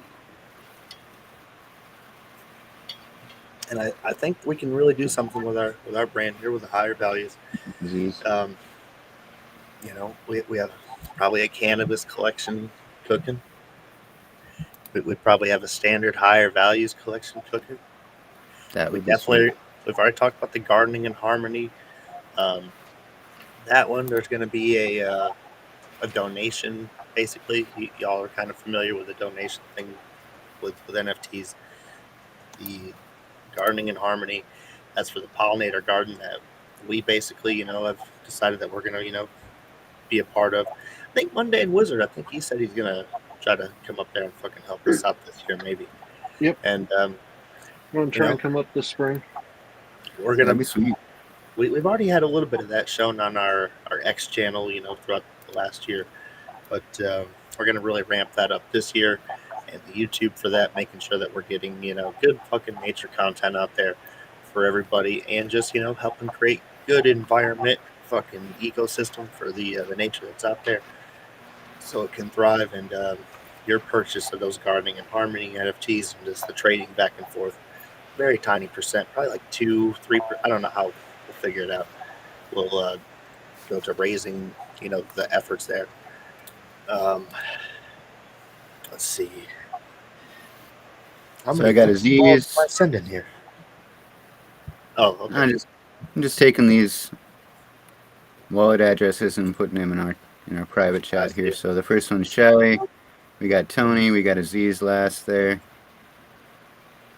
And I think we can really do something with our brand here with the higher values. We have probably a cannabis collection cooking. We probably have a standard higher values collection cooking. We've already talked about the gardening and harmony. That one, there's going to be a donation. Basically, y'all are kind of familiar with the donation thing with NFTs. The gardening and harmony, that's for the pollinator garden that we basically, have decided that we're going to, be a part of. I think Mundane Wizard, I think he said he's going to try to come up there and fucking help us out this year, maybe. Yep. And I'm going to try and come up this spring. We're going to be sweet. We've already had a little bit of that shown on our X channel, throughout the last year. But we're going to really ramp that up this year. And the YouTube for that, making sure that we're getting, good fucking nature content out there for everybody. And just, helping create good environment, fucking ecosystem for the nature that's out there so it can thrive. And your purchase of those gardening and harmony NFTs and just the trading back and forth very tiny percent, probably like 2-3%. I don't know how we'll figure it out. We'll go to raising, the efforts there. Let's see. So I got a Z's. What am I sending here? Oh, okay. I'm just taking these wallet addresses and putting them in our private chat here. So the first one's Shelly. We got Tony. We got a Z's last there.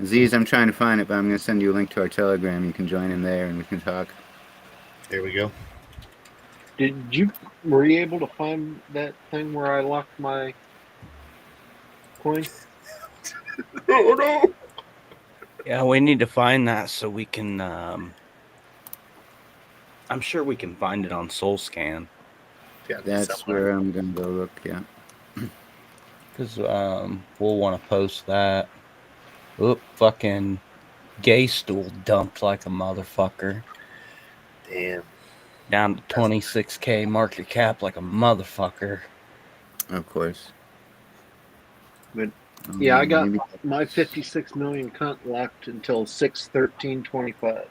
Z's, I'm trying to find it, but I'm going to send you a link to our Telegram. You can join in there and we can talk. There we go. Were you able to find that thing where I locked my coin? Oh no! Yeah, we need to find that so we can. I'm sure we can find it on SoulScan. Yeah, that's where I'm gonna go look. Yeah, because we'll want to post that. Oop! Fucking gay stool dumped like a motherfucker. Damn. Down to 26K market cap like a motherfucker. Of course. But yeah, I got my 56 million cunt locked until 6/13/25.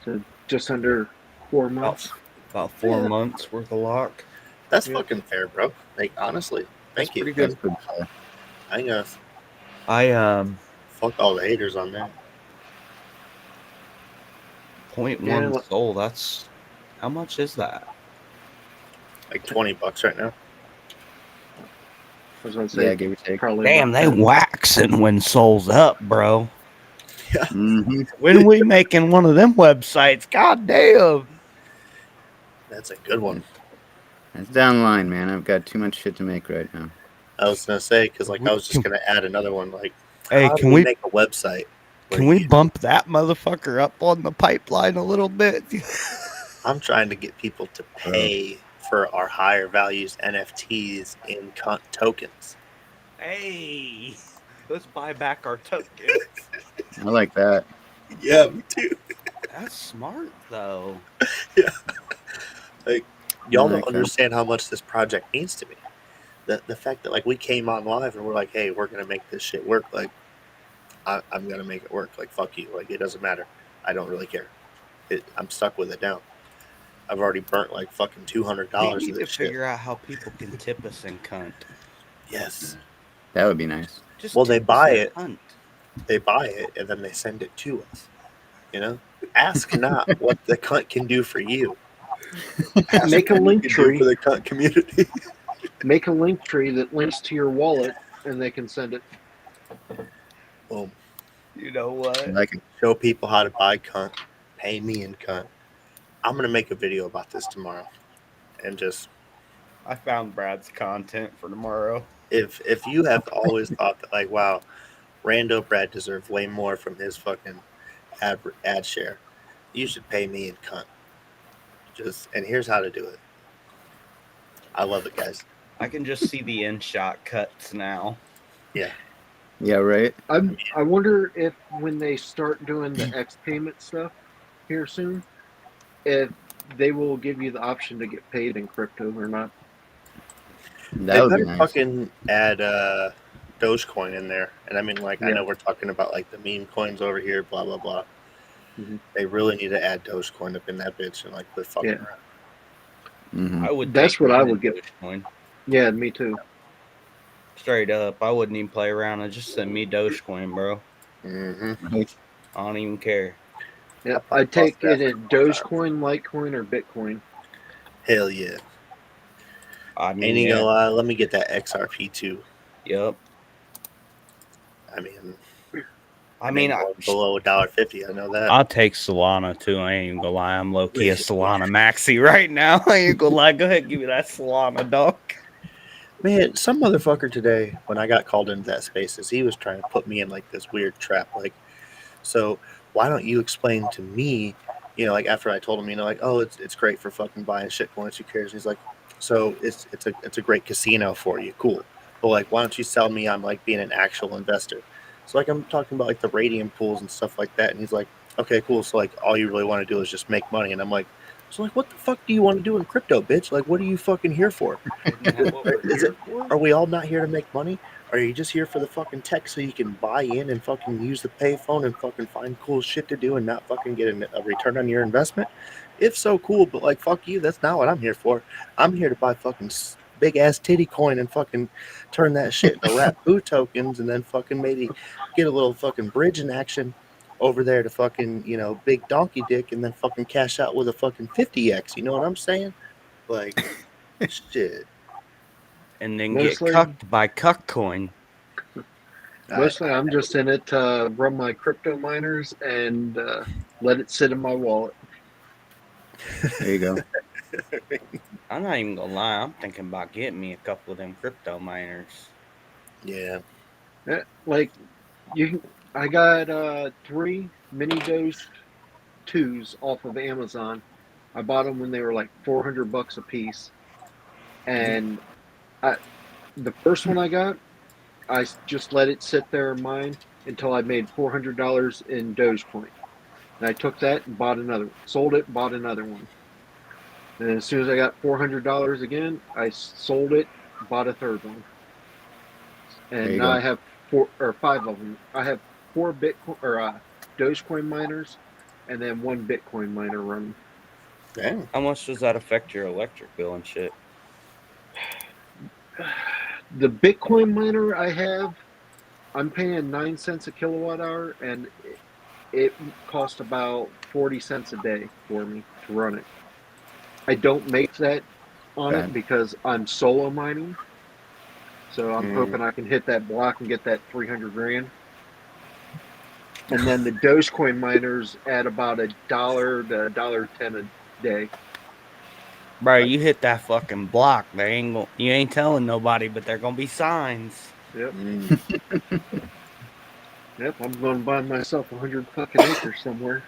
So just under 4 months. About 4 months worth of lock. That's fucking fair, bro. Like honestly, thank you. Pretty good. I guess. Fuck all the haters on that. 0.1 soul. That's how much is that? Like $20 right now. I was gonna say, give or take. Damn, they waxing when soul's up, bro. Yeah. Mm-hmm. When we making one of them websites? God damn. That's a good one. That's down the line, man. I've got too much shit to make right now. I was gonna say because I was just gonna add another one. Like, hey, how do we make a website? Can we bump that motherfucker up on the pipeline a little bit? I'm trying to get people to pay for our higher values NFTs in tokens. Hey, let's buy back our tokens. I like that. Yeah, me too. That's smart, though. Yeah. Like, y'all don't understand how much this project means to me. The fact that, like, we came on live and we're like, hey, we're going to make this shit work. Like, I'm going to make it work. Like, fuck you. Like, it doesn't matter. I don't really care. I'm stuck with it now. I've already burnt, like, fucking $200. We need to figure out how people can tip us in cunt. Yes. That would be nice. Well, they buy it. They buy it, and then they send it to us. You know? Ask not what the cunt can do for you. Make a link tree for the cunt community. Make a link tree that links to your wallet, and they can send it. Boom. You know what? I like it. Show people how to buy cunt. Pay me in cunt. I'm going to make a video about this tomorrow. And just... I found Brad's content for tomorrow. If you have always thought that, like, wow, Rando Brad deserves way more from his fucking ad share, you should pay me in cunt. And here's how to do it. I love it, guys. I can just see the end shot cuts now. Yeah. Yeah, right. I wonder if when they start doing the X payment stuff here soon, if they will give you the option to get paid in crypto or not. That would be nice. Fucking add Dogecoin in there. And I mean, like, I know we're talking about, like, the meme coins over here, blah, blah, blah. Mm-hmm. They really need to add Dogecoin up in that bitch and, like, quit fucking around. Mm-hmm. I would. That's what I would get. Dogecoin. Yeah, me too. Straight up, I wouldn't even play around. I just send me Dogecoin, bro. Mm-hmm. I don't even care. Yeah, I'd take it in Dogecoin, Litecoin, or Bitcoin. Hell yeah. I mean, let me get that XRP too. Yep. I mean, below $1.50. I know that. I'll take Solana too. I ain't even gonna lie. I'm low key a Solana maxi right now. I ain't gonna lie. Go ahead, give me that Solana, dog. Man, some motherfucker today, when I got called into that spaces, he was trying to put me in, like, this weird trap. Like, so why don't you explain to me, like, after I told him, like, oh, it's great for fucking buying shit coins. Who cares? And he's like, so it's a great casino for you. Cool. But, like, why don't you sell me on, like, being an actual investor? So, like, I'm talking about, like, the radium pools and stuff like that. And he's like, okay, cool. So, like, all you really want to do is just make money. And I'm like, so, like, what the fuck do you want to do in crypto, bitch? Like, what are you fucking here for? Are we all not here to make money? Are you just here for the fucking tech so you can buy in and fucking use the payphone and fucking find cool shit to do and not fucking get a return on your investment? If so, cool, but like, fuck you. That's not what I'm here for. I'm here to buy fucking big ass titty coin and fucking turn that shit into rat poo tokens and then fucking maybe get a little fucking bridge in action over there to fucking, you know, big donkey dick and then fucking cash out with a fucking 50x. You know what I'm saying? Like, shit. And then Mostly- get cucked by Cuckcoin. Mostly, I'm just in it to run my crypto miners and let it sit in my wallet. There you go. I'm not even gonna lie. I'm thinking about getting me a couple of them crypto miners. Yeah. Like I got 3 mini dose 2s off of Amazon. I bought them when they were like $400 a piece, and the first one I got, I just let it sit there in mine until I made $400 in Dogecoin. And I took that and bought another one. Sold it, bought another one. And as soon as I got $400 again, I sold it, bought a third one. And now I have 4 or 5 of them. I have 4 Bitcoin or Dogecoin miners, and then 1 Bitcoin miner running. Damn. How much does that affect your electric bill and shit? The Bitcoin miner I have, I'm paying 9 cents a kilowatt hour, and it costs about 40 cents a day for me to run it. I don't make that on it because I'm solo mining. So I'm hoping I can hit that block and get that 300 grand. And then the Dogecoin miners add about $1 to $1.10 a day. Bro, you hit that fucking block. You ain't telling nobody, but there gonna be signs. Yep. Yep, I'm going to buy myself 100 fucking acres somewhere.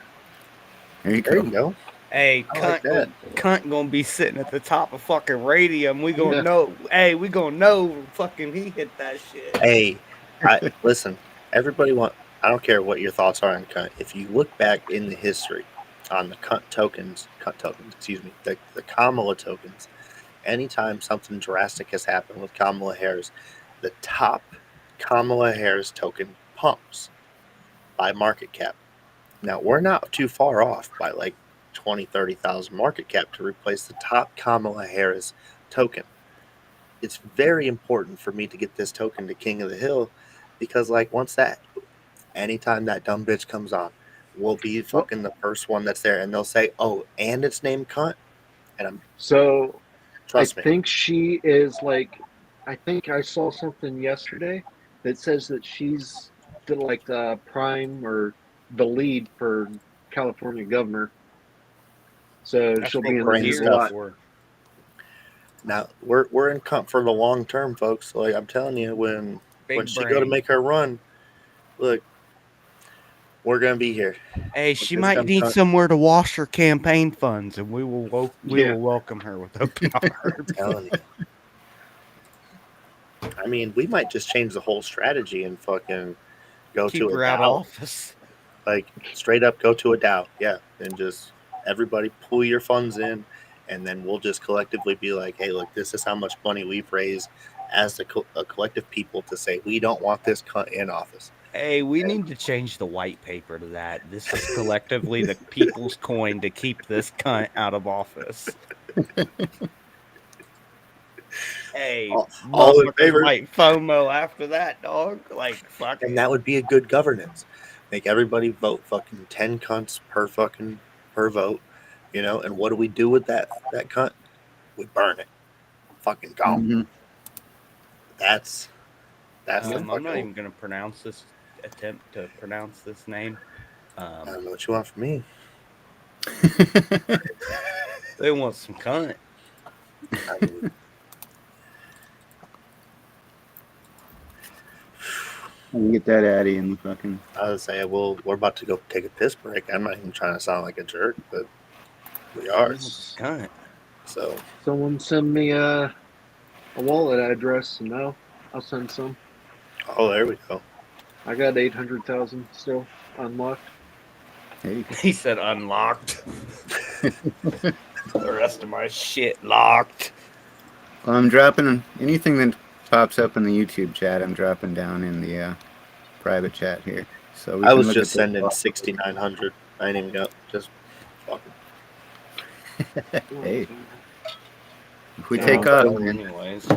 There you go. Hey, cunt gonna be sitting at the top of fucking radium. We gonna know. Hey, we gonna know fucking he hit that shit. Hey, listen, everybody I don't care what your thoughts are on cunt. If you look back in the history on the cunt tokens, the Kamala tokens, anytime something drastic has happened with Kamala Harris, the top Kamala Harris token pumps by market cap. Now, we're not too far off by like 20, 30,000 market cap to replace the top Kamala Harris token. It's very important for me to get this token to King of the Hill because, like, anytime that dumb bitch comes on, we'll be fucking the first one that's there, and they'll say, "Oh, and it's named cunt," and I think she is like, I think I saw something yesterday that says that she's the prime or the lead for California governor. So she'll be in the lot. Now we're in cunt for the long term, folks. Like I'm telling you, when she go to make her run, look, we're gonna be here. Hey, she might need somewhere to wash her campaign funds, and we will welcome her with open arms. I'm telling you. I mean, we might just change the whole strategy and fucking go to a out of office. Like straight up go to a DAO, yeah, and just everybody pull your funds in, and then we'll just collectively be like, hey, look, this is how much money we've raised as a collective people to say we don't want this cunt in office. Hey, we need to change the white paper to that. This is collectively the people's coin to keep this cunt out of office. Hey, all in favor. Like FOMO after that, dog. Like, fuck. And that would be a good governance. Make everybody vote fucking 10 cunts per vote, you know. And what do we do with that cunt? We burn it. Fucking gone. Mm-hmm. That's I'm not even gonna attempt to pronounce this name. I don't know what you want from me. They want some cunt. I mean, get that Addy in the fucking. I would say, we're about to go take a piss break. I'm not even trying to sound like a jerk, but we are. Cunt. So someone send me a wallet address, and I'll send some. Oh, there we go. I got 800,000 still unlocked. He said unlocked. The rest of my shit locked. Well, I'm dropping anything that pops up in the YouTube chat, I'm dropping down in the private chat here. So we I can was look just at sending 6,900. I ain't even got just fucking. Hey, if we take off, anyways,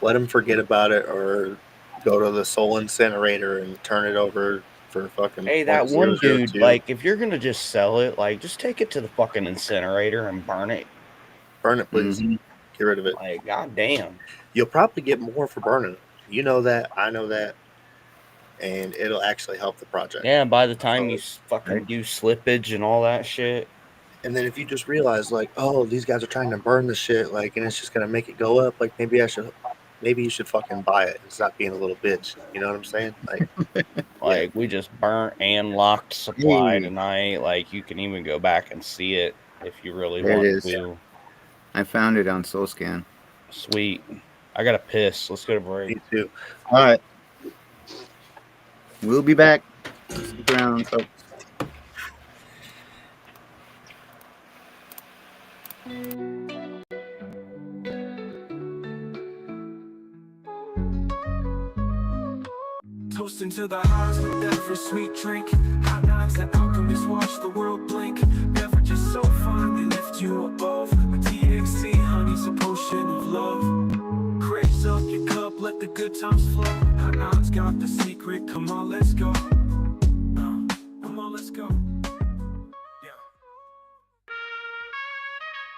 let them forget about it or go to the soul incinerator and turn it over for fucking. hey, that one dude, 0.002. like, if you're gonna just sell it, like, just take it to the fucking incinerator and burn it. Burn it, please. Mhm. Get rid of it. Like, goddamn. You'll probably get more for burning it. You know that. I know that. And it'll actually help the project. Yeah, by the time you fucking do slippage and all that shit. And then if you just realize, like, oh, these guys are trying to burn the shit, like, and it's just gonna make it go up, like, maybe you should fucking buy it and stop being a little bitch. You know what I'm saying? Like, we just burnt and locked supply tonight. Like, you can even go back and see it if you really want to. I found it on SoulScan. Sweet. I gotta piss. Let's go to break. Me too. All right. We'll be back. Stick around, folks. Toasting to the highs with every sweet drink. Hot knives that alchemists watch the world blink. Beverages so fine they lift you above. A TXT honey's a potion of love. Raise up your cup, let the good times flow. Hot knives got the secret. Come on, let's go. Come on, let's go.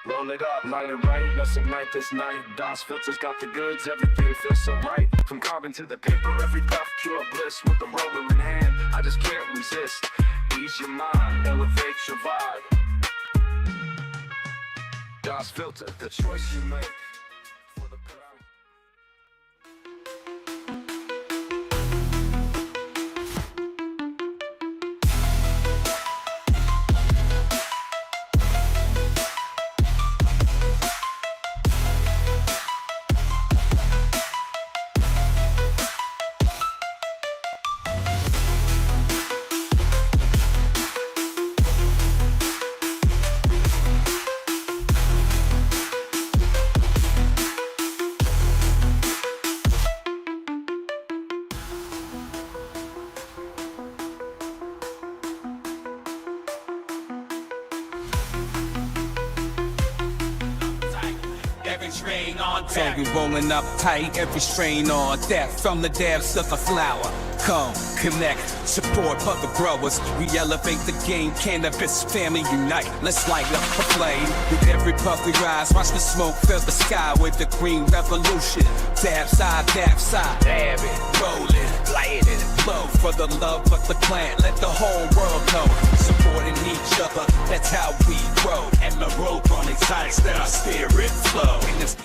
Roll it up, light it right, let's ignite this night. DOS filters got the goods, everything feels so right. From carbon to the paper, every puff pure bliss. With the roller in hand, I just can't resist. Ease your mind, elevate your vibe. DOS filter, the choice you make. For the crowd. Tangy rolling up tight, every strain on death. From the depths of the flower, come, connect, support other growers. We elevate the game, cannabis family unite. Let's light up a flame. With every puff we rise, watch the smoke fill the sky with the green revolution. Dab side, dab it, roll it, light it, flow for the love of the plant. Let the whole world know, supporting each other, that's how we grow. And the rope on excites that our spirit flow. In this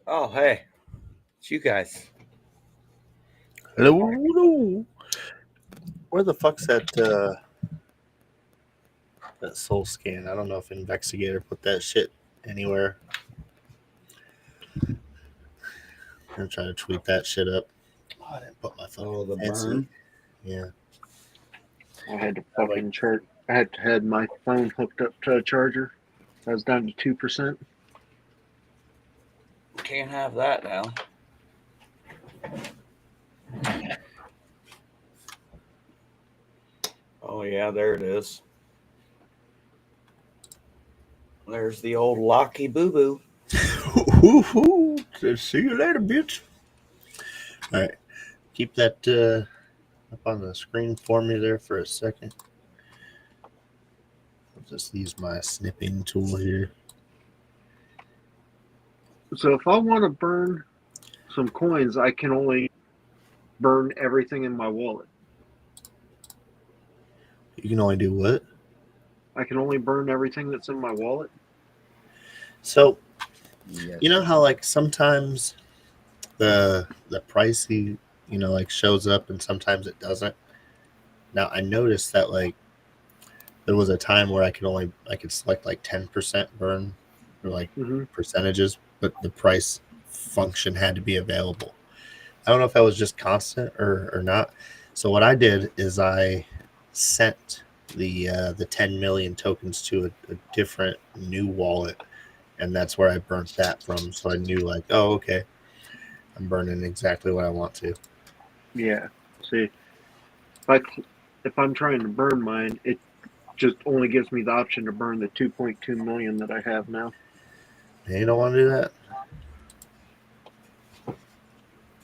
Oh, hey. It's you guys. Hello. Where the fuck's that soul scan? I don't know if Investigator put that shit anywhere. I'm gonna try to tweet that shit up. Oh, I didn't put my phone. Oh, the burn. Yeah. I had to fucking I had my phone hooked up to a charger. I was down to 2%. Can't have that now. Oh yeah, there it is. There's the old Locky Boo Boo. See you later, bitch. All right, keep that up on the screen for me there for a second. I'll just use my snipping tool here. So if I want to burn some coins, I can only burn everything in my wallet. You can only do what? I can only burn everything that's in my wallet. So, Yes. you know how like sometimes the price like shows up and sometimes it doesn't. Now I noticed that like there was a time where I could select like 10% burn or like percentages, but the price function had to be available. I don't know if that was just constant or not. So what I did is I sent the 10 million tokens to a different new wallet, and that's where I burnt that from. So I knew like, oh, okay, I'm burning exactly what I want to. Yeah. See, if I'm trying to burn mine, it just only gives me the option to burn the 2.2 million that I have now. And you don't want to do that?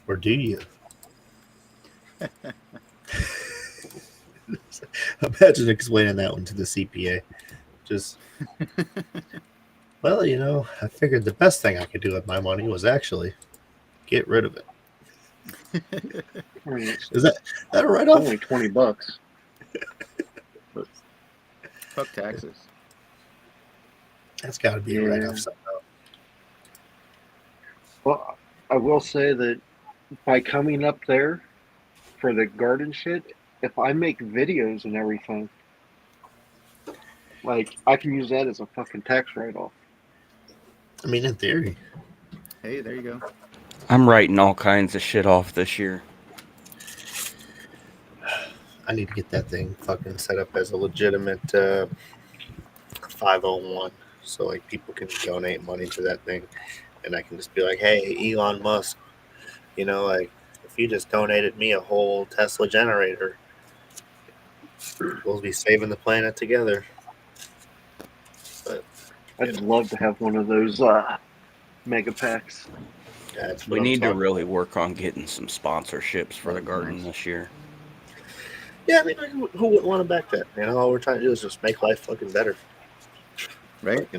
Or do you? Imagine explaining that one to the CPA. Just, well, I figured the best thing I could do with my money was actually get rid of it. I mean, Is that a write-off? Only $20. Fuck taxes. That's got to be a write-off somehow. Well, I will say that by coming up there for the garden shit, if I make videos and everything, like, I can use that as a fucking tax write-off. I mean, in theory. Hey, there you go. I'm writing all kinds of shit off this year. I need to get that thing fucking set up as a legitimate 501, so like people can donate money to that thing, and I can just be like, hey, Elon Musk, like if you just donated me a whole Tesla generator, we'll be saving the planet together. But I'd love to have one of those mega packs. We need to really work on getting some sponsorships for the garden this year. Yeah, I mean, who wouldn't want to back that? All we're trying to do is just make life fucking better. Right?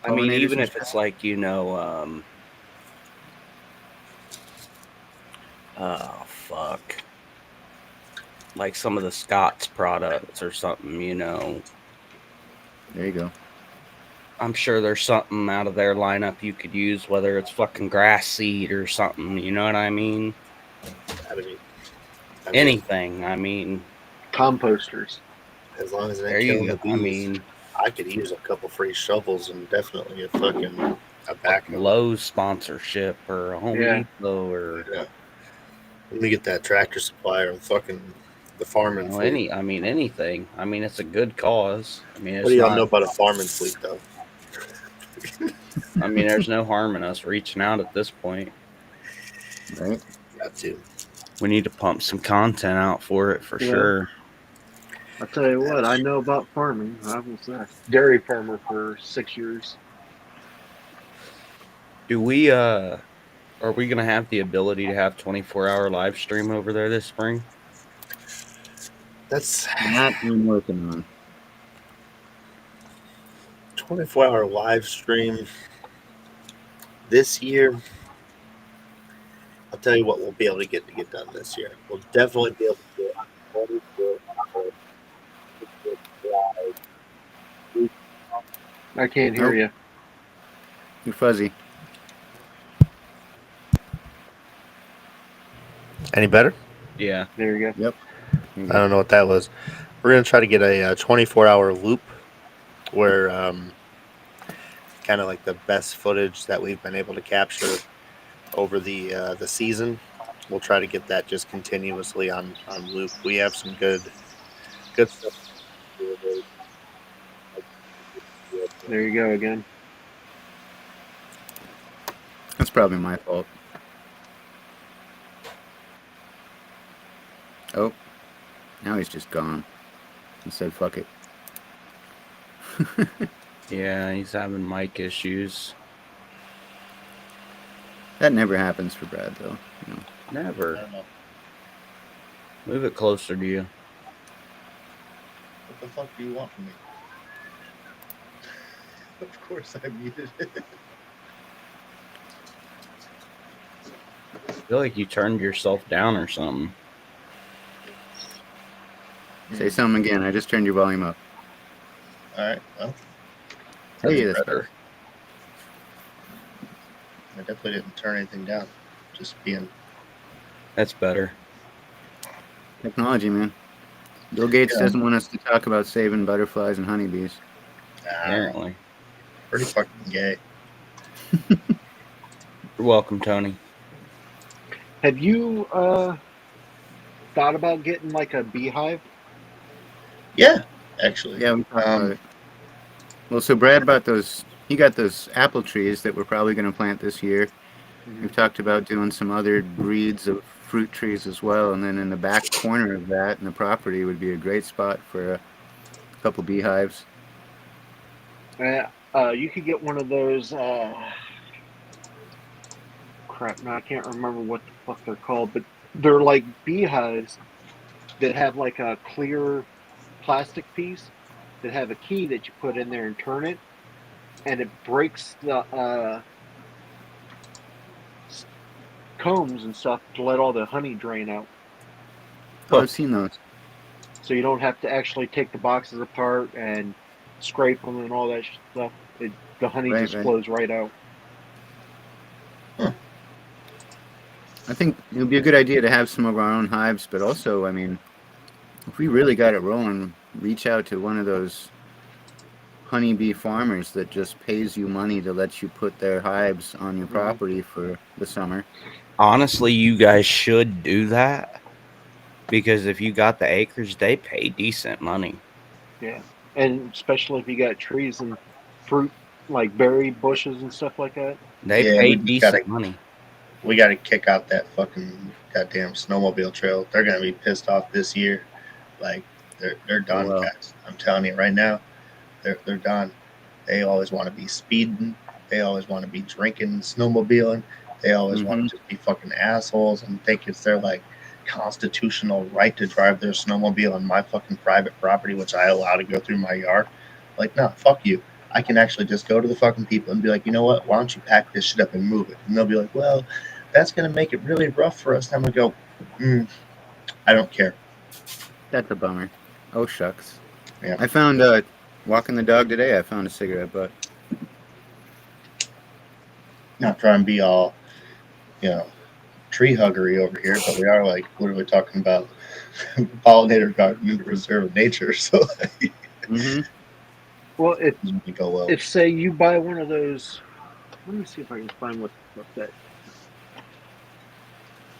I mean, even if it's like, oh, fuck. Like some of the Scott's products or something, There you go. I'm sure there's something out of their lineup you could use, whether it's fucking grass seed or something, you know what I mean? Anything, composters. As long as they're killing the bees. I could use a couple free shovels and definitely a backup. Lowe's sponsorship or a Home Depot or let me get that Tractor Supply or fucking the farming fleet. Anything. It's a good cause. What do y'all know about a farming fleet though? There's no harm in us reaching out at this point. Right? Got to. We need to pump some content out for it for sure. I'll tell you what, I know about farming. I was a dairy farmer for 6 years. Do we, are we going to have the ability to have 24-hour live stream over there this spring? That's not I'm working on. 24-hour live stream this year. I'll tell you what we'll be able to get done this year. We'll definitely be able to do it on 24-hour. I can't hear you. You're fuzzy. Any better? Yeah. There you go. Yep. I don't know what that was. We're going to try to get a 24-hour loop where kind of like the best footage that we've been able to capture over the season. We'll try to get that just continuously on loop. We have some good stuff. There you go again. That's probably my fault. Oh, now he's just gone. He said, "Fuck it." Yeah, he's having mic issues. That never happens for Brad, though. You know. Never. I don't know. Move it closer to you. What the fuck do you want from me? Of course I muted it. I feel like you turned yourself down or something. Say something again. I just turned your volume up. All right. Well, Hey, that's better. I definitely didn't turn anything down. Just being. That's better. Technology, man. Bill Gates doesn't want us to talk about saving butterflies and honeybees. Apparently. Pretty fucking gay. You're welcome, Tony. Have you thought about getting like a beehive? Yeah, actually. Yeah, we talked about it. Well, so Brad bought those. He got those apple trees that we're probably going to plant this year. Mm-hmm. We've talked about doing some other breeds of fruit trees as well, and then in the back corner of that in the property would be a great spot for a couple beehives. You could get one of those. Crap, now I can't remember what the fuck they're called, but they're like beehives that have like a clear plastic piece that have a key that you put in there and turn it, and it breaks the combs and stuff to let all the honey drain out. Oh, I've seen those. So you don't have to actually take the boxes apart and scrape them and all that stuff. The honey just flows right out. Huh. I think it would be a good idea to have some of our own hives, but also, I mean, if we really got it rolling, reach out to one of those honeybee farmers that just pays you money to let you put their hives on your property for the summer. Honestly, you guys should do that, because if you got the acres, they pay decent money. Yeah, and especially if you got trees and fruit, like berry bushes and stuff like that. They pay decent money. We got to kick out that fucking goddamn snowmobile trail. They're going to be pissed off this year. Like, they're done, guys. I'm telling you right now, they're done. They always want to be speeding. They always want to be drinking, snowmobiling. They always want to just be fucking assholes and think it's their, like, constitutional right to drive their snowmobile on my fucking private property, which I allow to go through my yard. Like, no, fuck you. I can actually just go to the fucking people and be like, you know what? Why don't you pack this shit up and move it? And they'll be like, well, that's going to make it really rough for us. And I'm going to go, I don't care. That's a bummer. Oh, shucks. Yeah. I found, walking the dog today, I found a cigarette butt. Not trying to be all, tree huggery over here, but we are, like, literally talking about pollinator garden in the reserve of nature. So, well, if say you buy one of those, let me see if I can find what that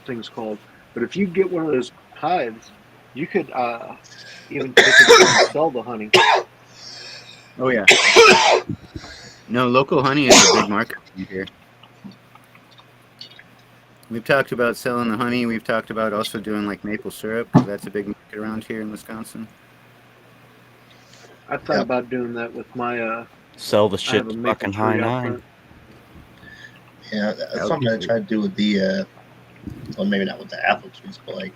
thing's called. But if you get one of those hives, you could even take it and sell the honey. Oh yeah. No, local honey is a big market here. We've talked about selling the honey. We've talked about also doing like maple syrup, because that's a big market around here in Wisconsin. I thought about doing that with my sell the shit to fucking high nine. Yeah, that's something I tried to do with the well, maybe not with the apple juice, but like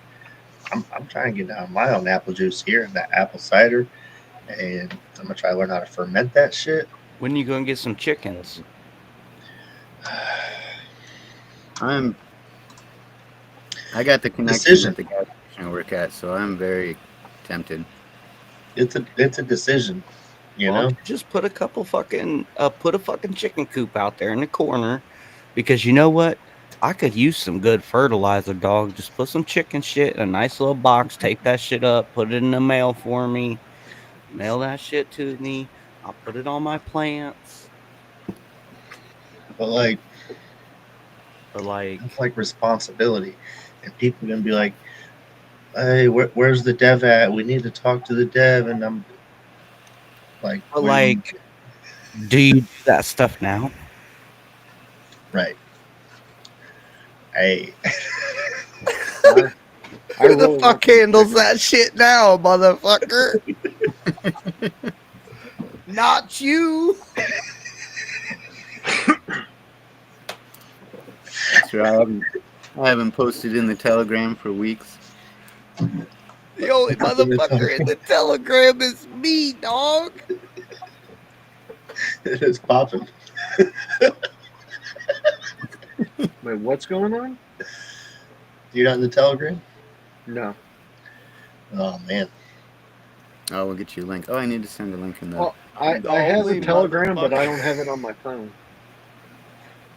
I'm trying to get down my own apple juice here and that apple cider, and I'm gonna try to learn how to ferment that shit. When are you gonna get some chickens? I got the connection at the gas station I work at, so I'm very tempted. It's a decision, you know. Just put a fucking chicken coop out there in the corner, because you know what? I could use some good fertilizer, dog. Just put some chicken shit in a nice little box, tape that shit up, put it in the mail for me, mail that shit to me. I'll put it on my plants. But like it's like responsibility, and people are gonna be like, hey, where's the dev at? We need to talk to the dev. And I'm like, Do you do that stuff now? Right. Hey. Who the fuck handles that shit now, motherfucker? Not you. So I haven't posted in the Telegram for weeks. The only motherfucker in the Telegram is me, dog. It is popping. Wait, what's going on? You're not in the Telegram? No. Oh, man. Oh, we'll get you a link. Oh, I need to send a link in the... Well, I have a Telegram, but I don't have it on my phone.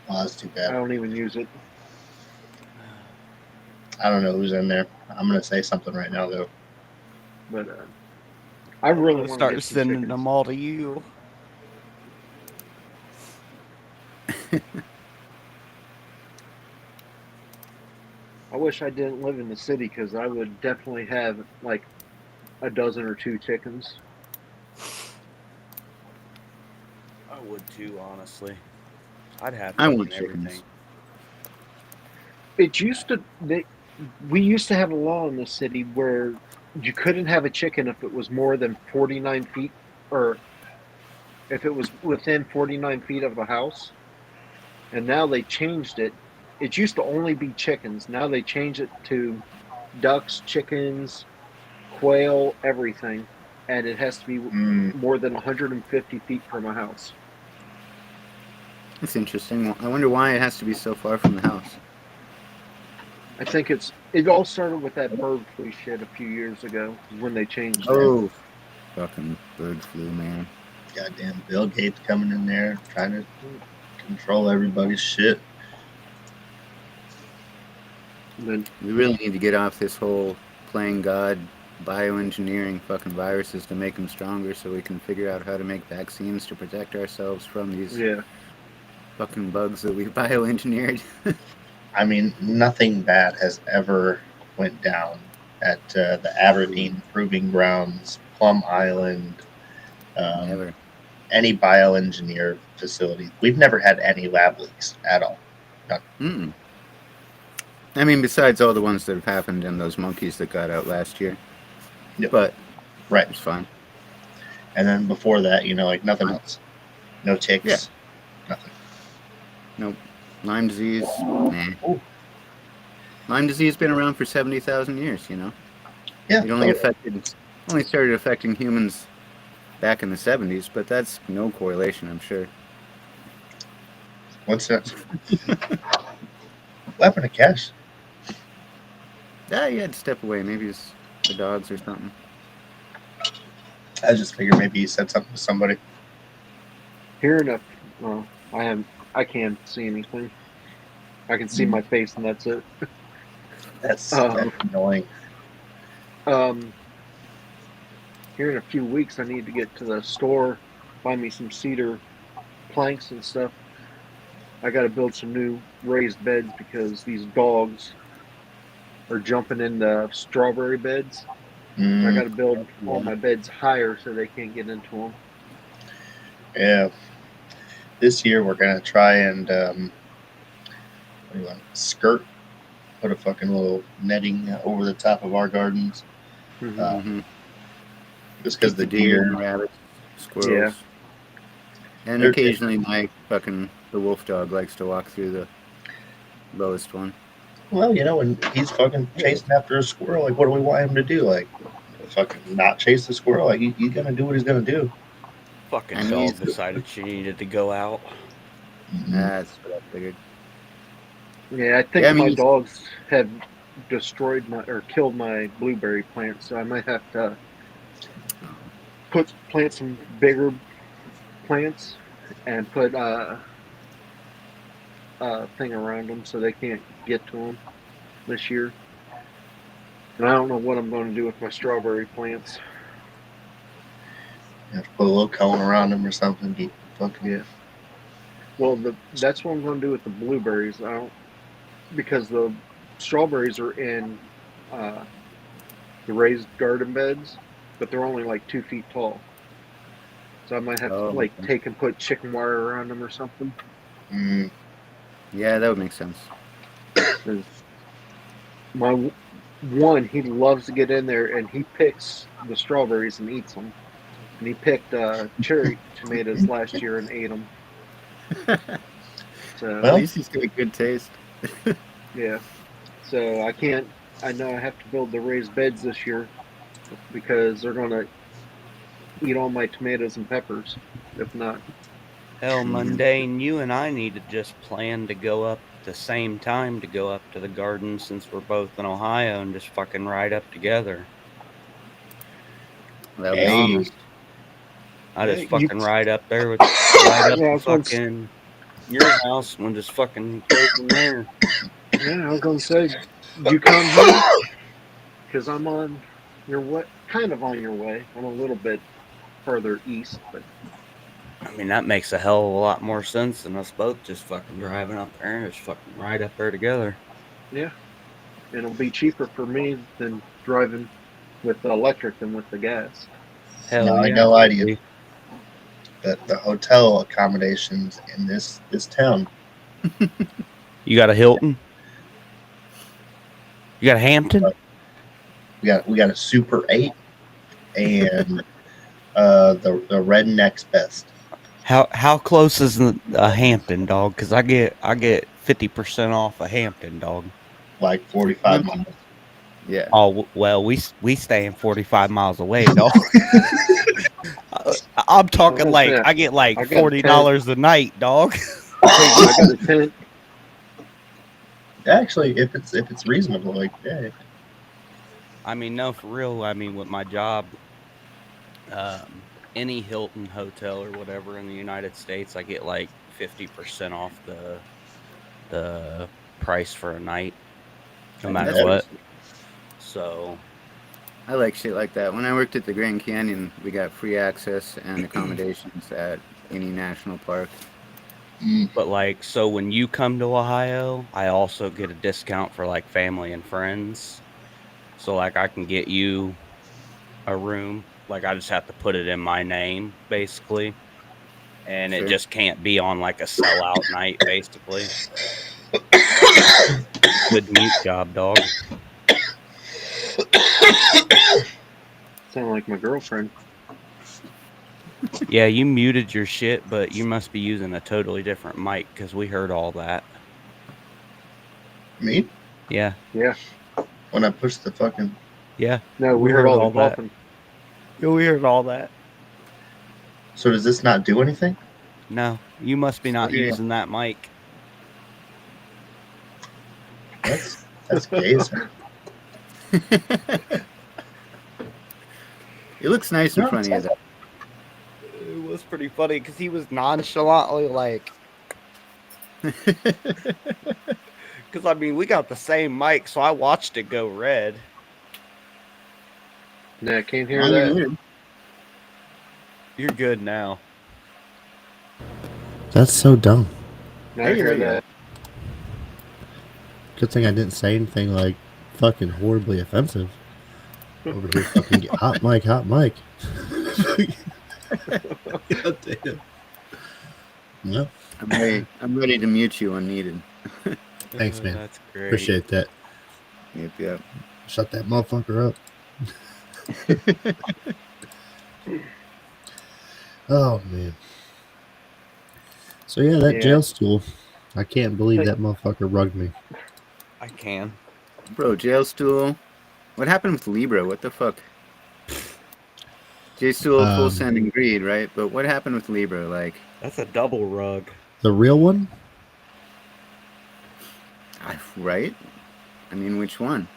Oh, that's too bad. I don't even use it. I don't know who's in there. I'm going to say something right now, though. But I really want to start sending them all to you. I wish I didn't live in the city because I would definitely have like a dozen or two chickens. I would too, honestly. I'd have I want everything. chickens. It used to. We used to have a law in the city where you couldn't have a chicken if it was more than 49 feet, or if it was within 49 feet of a house. And now they changed it. It used to only be chickens. Now they changed it to ducks, chickens, quail, everything. And it has to be more than 150 feet from a house. That's interesting. I wonder why it has to be so far from the house. I think it all started with that bird flu shit a few years ago when they changed it. Oh, fucking bird flu, man. Goddamn Bill Gates coming in there trying to control everybody's shit. We really need to get off this whole playing God, bioengineering fucking viruses to make them stronger so we can figure out how to make vaccines to protect ourselves from these fucking bugs that we bioengineered. I mean, nothing bad has ever went down at the Aberdeen Proving Grounds, Plum Island, Never. Any bioengineer facility. We've never had any lab leaks at all. None. I mean, besides all the ones that have happened in those monkeys that got out last year. Yep. But right, it's fine. And then before that, like nothing else. No ticks. Nothing. Nope. Lyme disease. Nah. Lyme disease has been around for 70,000 years, Yeah. It only started affecting humans back in the 70s, but that's no correlation, I'm sure. What's that? What happened to Cash? You had to step away. Maybe it's the dogs or something. I just figured maybe he said something to somebody. Here enough. Well, I can't see anything. I can see my face, and that's it. That's annoying. Here in a few weeks, I need to get to the store, buy me some cedar planks and stuff. I got to build some new raised beds because these dogs are jumping in the strawberry beds. I got to build all my beds higher so they can't get into them. Yeah. This year we're gonna try and skirt, put a fucking little netting over the top of our gardens. Just because the deer, rabbits, squirrels, and occasionally the wolf dog likes to walk through the lowest one. Well, when he's fucking chasing after a squirrel, like, what do we want him to do? Like, fucking not chase the squirrel? Like, he's gonna do what he's gonna do. Fucking dog decided she needed to go out. That's what I figured. Yeah, I think my dogs have destroyed or killed my blueberry plant, so I might have to plant some bigger plants and put a thing around them so they can't get to them this year. And I don't know what I'm going to do with my strawberry plants. You have to put a little cone around them or something. Yeah. Well, that's what I'm going to do with the blueberries. Because the strawberries are in the raised garden beds, but they're only like 2 feet tall. So I might have to take and put chicken wire around them or something. Yeah, that would make sense. My one, he loves to get in there and he picks the strawberries and eats them. And he picked cherry tomatoes last year and ate them. So at least he's got a good taste. Yeah. So I know I have to build the raised beds this year because they're going to eat all my tomatoes and peppers. If not. Hell, Mundane, you and I need to just plan to go up the same time to go up to the garden since we're both in Ohio and just fucking ride up together. That'll be honest. I just fucking ride up there with right up to fucking your house and we'll just fucking go from there. Yeah, I was gonna say, you come here because I'm on your way, kind of on your way. I'm a little bit further east, but I mean that makes a hell of a lot more sense than us both just fucking driving up there and just fucking ride up there together. Yeah, and it'll be cheaper for me than driving with the electric than with the gas. Hell no, yeah, I no idea. The hotel accommodations in this town. You got a Hilton? You got a Hampton? We got a Super 8 and the Redneck's Best. How close is a Hampton, dog? Because I get 50% off a Hampton, dog. Like 45 miles. Yeah. Oh well, we staying 45 miles away, dog. I'm talking I get like $40 a night, dog. I got a tent. Actually, if it's reasonable, like yeah. I mean, no, for real. I mean, with my job, any Hilton hotel or whatever in the United States, I get like 50% off the price for a night, no matter what. So, I like shit like that. When I worked at the Grand Canyon, we got free access and accommodations at any national park. But like, so when you come to Ohio, I also get a discount for like family and friends. So like, I can get you a room. Like, I just have to put it in my name, basically, and it just can't be on like a sellout night, basically. Good mute job, dog. Sound like my girlfriend. Yeah, you muted your shit, but you must be using a totally different mic because we heard all that. Me? Yeah. Yeah. When I pushed the fucking... Yeah. No, we heard all that. Yeah, we heard all that. So does this not do anything? No, you must be not using that mic. That's gay. It looks nice in front of you, though. It was pretty funny because he was nonchalantly like, because I mean we got the same mic, so I watched it go red. No, I can't hear that. You're good now. That's so dumb. I hear that. Good thing I didn't say anything like fucking horribly offensive. Over here, fucking hot mic. God damn. Yep. I'm ready to mute you when needed. Thanks, man. That's great. Appreciate that. Yep. Shut that motherfucker up. Oh man. So yeah, that jail stool. I can't believe that motherfucker rugged me. I can. Bro, jail stool. What happened with Libra? What the fuck? Jail stool, full send and greed, right? But what happened with Libra? Like, that's a double rug. The real one? Right? I mean, which one?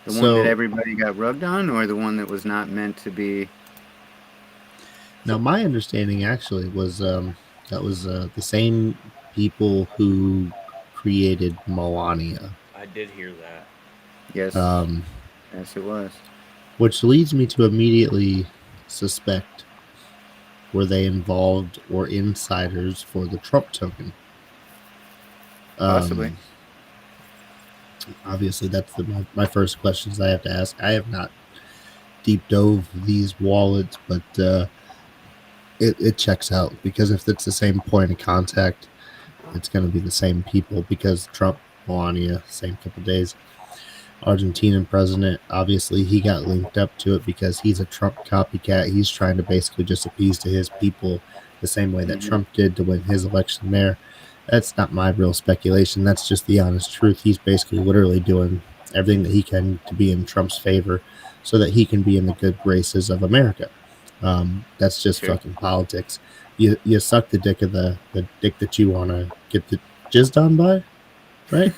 The one that everybody got rugged on, or the one that was not meant to be? Now, my understanding actually was that was the same people who created Melania. I did hear that. Yes. Yes, it was. Which leads me to immediately suspect, were they involved or insiders for the Trump token? Possibly. Obviously, that's my first questions I have to ask. I have not deep dove these wallets, but it checks out, because if it's the same point of contact, it's going to be the same people, because Trump, Melania, same couple days. Argentinian president, obviously he got linked up to it because he's a Trump copycat. He's trying to basically just appease to his people the same way that Trump did to win his election there. That's not my real speculation. That's just the honest truth. He's basically literally doing everything that he can to be in Trump's favor so that he can be in the good graces of America. That's just fucking politics. You suck the dick of the dick that you want to get the jizz on by, right?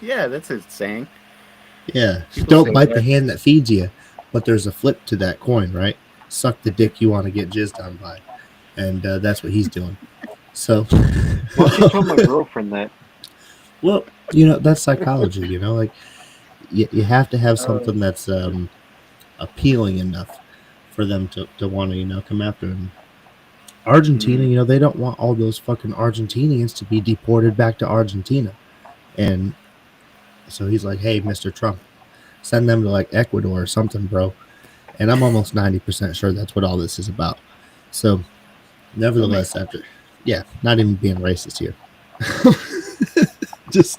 Yeah, that's a saying. Yeah. Don't bite the hand that feeds you. But there's a flip to that coin, right? Suck the dick you want to get jizzed on by. And that's what he's doing. So. Why don't you tell my girlfriend that? Well, you know, that's psychology, you know? Like, you have to have something that's appealing enough for them to want to, you know, come after him. Argentina, you know, they don't want all those fucking Argentinians to be deported back to Argentina. And so he's like, hey, Mr. Trump, send them to like Ecuador or something, bro. And I'm almost 90% sure that's what all this is about. So, nevertheless, not even being racist here. Just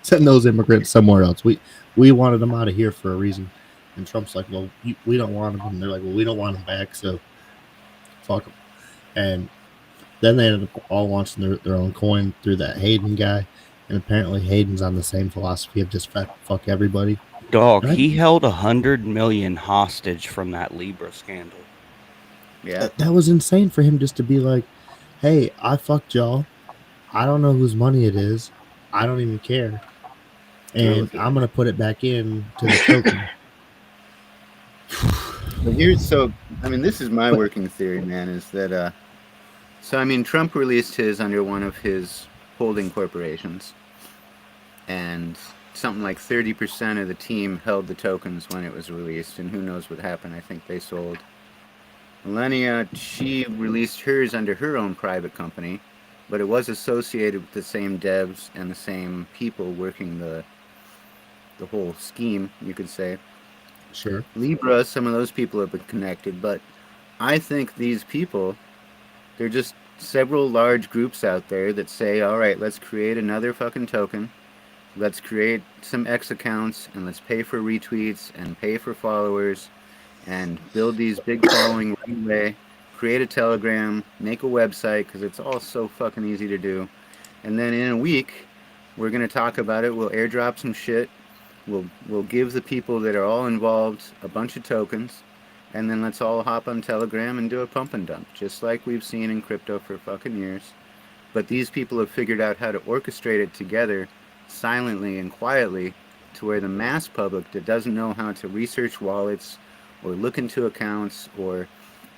send those immigrants somewhere else. We wanted them out of here for a reason. And Trump's like, well, we don't want them. And they're like, well, we don't want them back, so fuck them. And then they ended up all launching their own coin through that Hayden guy. And apparently Hayden's on the same philosophy of just fuck everybody. Dog, right? He held 100 million hostage from that Libra scandal. Yeah. That was insane for him just to be like, hey, I fucked y'all. I don't know whose money it is. I don't even care. And I'm going to put it back in to the token. This is my working theory, man, is that, Trump released his under one of his holding corporations, and something like 30% of the team held the tokens when it was released, and who knows what happened. I think they sold. Melania, she released hers under her own private company, but it was associated with the same devs and the same people working the whole scheme, you could say. Sure. Libra, some of those people have been connected, but I think these people, they're just several large groups out there that say, all right, let's create another fucking token. Let's create some X accounts, and let's pay for retweets and pay for followers and build these big following right away. Create a Telegram, make a website, because it's all so fucking easy to do. And then in a week, we're going to talk about it. We'll airdrop some shit. We'll give the people that are all involved a bunch of tokens, and then let's all hop on Telegram and do a pump and dump, just like we've seen in crypto for fucking years. But these people have figured out how to orchestrate it together silently and quietly to where the mass public that doesn't know how to research wallets or look into accounts or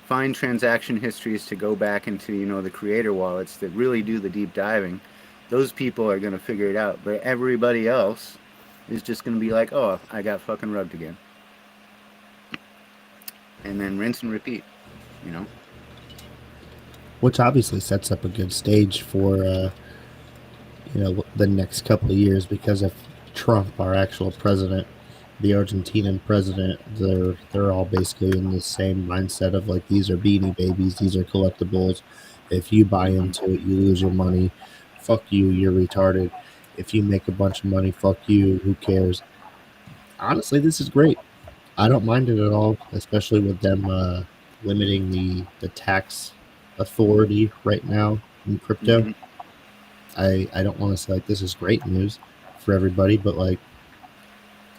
find transaction histories to go back into, you know, the creator wallets that really do the deep diving, those people are going to figure it out. But everybody else is just going to be like, oh, I got fucking rugged again. And then rinse and repeat, you know? Which obviously sets up a good stage for, the next couple of years, because if Trump, our actual president, the Argentinian president, they're all basically in the same mindset of like, these are beanie babies, these are collectibles. If you buy into it, you lose your money. Fuck you, you're retarded. If you make a bunch of money, fuck you, who cares? Honestly, this is great. I don't mind it at all, especially with them limiting the tax authority right now in crypto. Mm-hmm. I don't want to say like this is great news for everybody, but like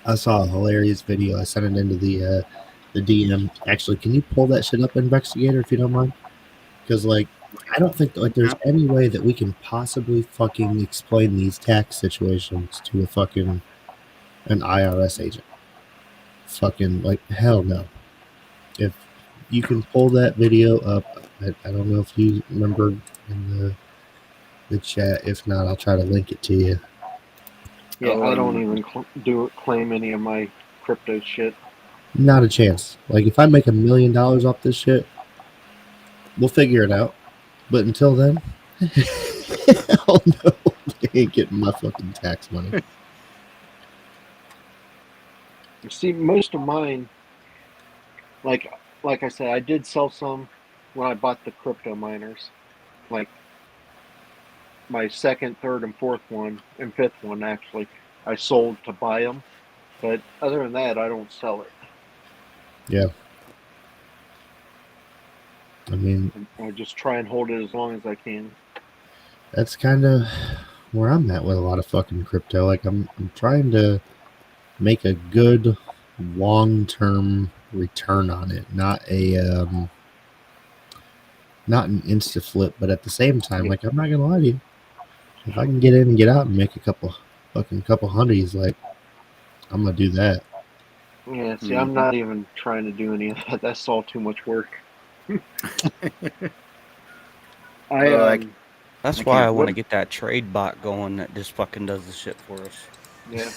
I saw a hilarious video. I sent it into the DM. Actually, can you pull that shit up, Investigator, if you don't mind? Because like I don't think like there's any way that we can possibly fucking explain these tax situations to a fucking an IRS agent. Fucking like hell no. If you can pull that video up, I don't know if you remember in the chat. If not, I'll try to link it to you. Yeah, I don't even claim any of my crypto shit. Not a chance. Like if I make $1 million off this shit, we'll figure it out. But until then, hell no, they ain't getting my fucking tax money. See, most of mine, like I said, I did sell some when I bought the crypto miners, like my second, third, and fourth one, and fifth one actually, I sold to buy them. But other than that, I don't sell it. Yeah. I mean, I just try and hold it as long as I can. That's kind of where I'm at with a lot of fucking crypto. Like I'm trying to make a good long-term return on it, not an insta flip, but at the same time, like I'm not gonna lie to you, if I can get in and get out and make a couple hundreds, like I'm gonna do that. Yeah, see, I'm not even trying to do any of that. That's all too much work. That's why I want to get that trade bot going that just fucking does the shit for us. Yeah.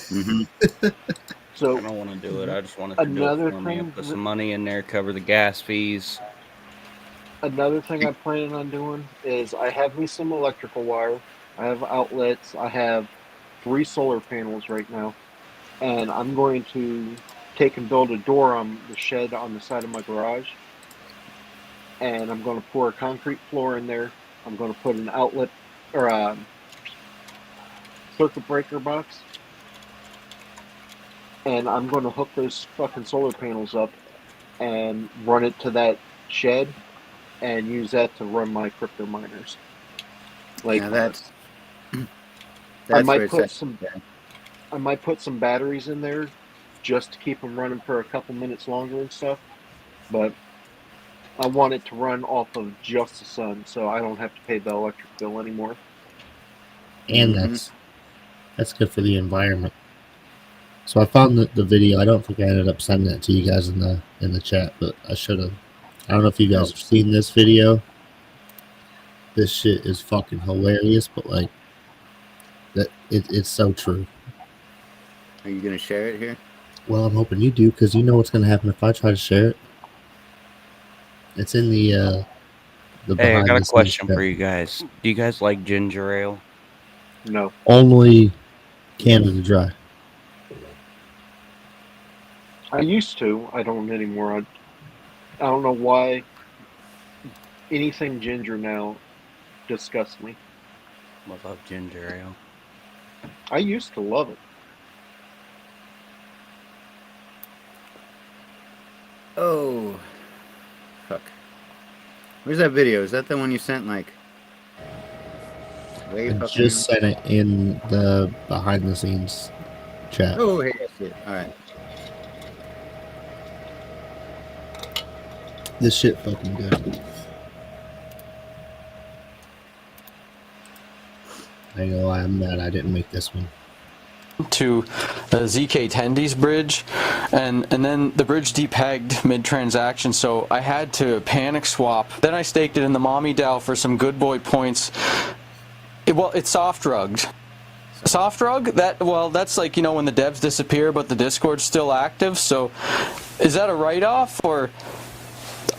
So I don't want to do it. I just want it to do it for me. Put some money in there, cover the gas fees. Another thing I'm planning on doing is I have me some electrical wire. I have outlets. I have 3 solar panels right now. And I'm going to take and build a door on the shed on the side of my garage. And I'm going to pour a concrete floor in there. I'm going to put an outlet or a circuit breaker box. And I'm going to hook those fucking solar panels up and run it to that shed and use that to run my crypto miners. Like, yeah, that's I might put some batteries in there just to keep them running for a couple minutes longer and stuff. But I want it to run off of just the sun, so I don't have to pay the electric bill anymore. And that's good for the environment. So I found the video. I don't think I ended up sending it to you guys in the chat, but I should have. I don't know if you guys have seen this video. This shit is fucking hilarious, but like it's so true. Are you gonna share it here? Well, I'm hoping you do, because you know what's gonna happen if I try to share it. It's in the Hey, I got a question for you guys. Do you guys like ginger ale? No. Only Canada Dry. I used to. I don't anymore. I don't know why anything ginger now disgusts me. I love ginger ale. I used to love it. Oh, fuck. Where's that video? Is that the one you sent, like, way I just sent it in the behind-the-scenes chat. Oh, hey, that's it. All right. This shit fucking good. I ain't gonna lie, I'm mad I didn't make this one. To the ZK Tendies bridge, and then the bridge depegged mid-transaction, so I had to panic swap. Then I staked it in the mommy DAO for some good boy points. It's soft drugged. Soft drug? That's like, you know, when the devs disappear but the Discord's still active, so is that a write-off or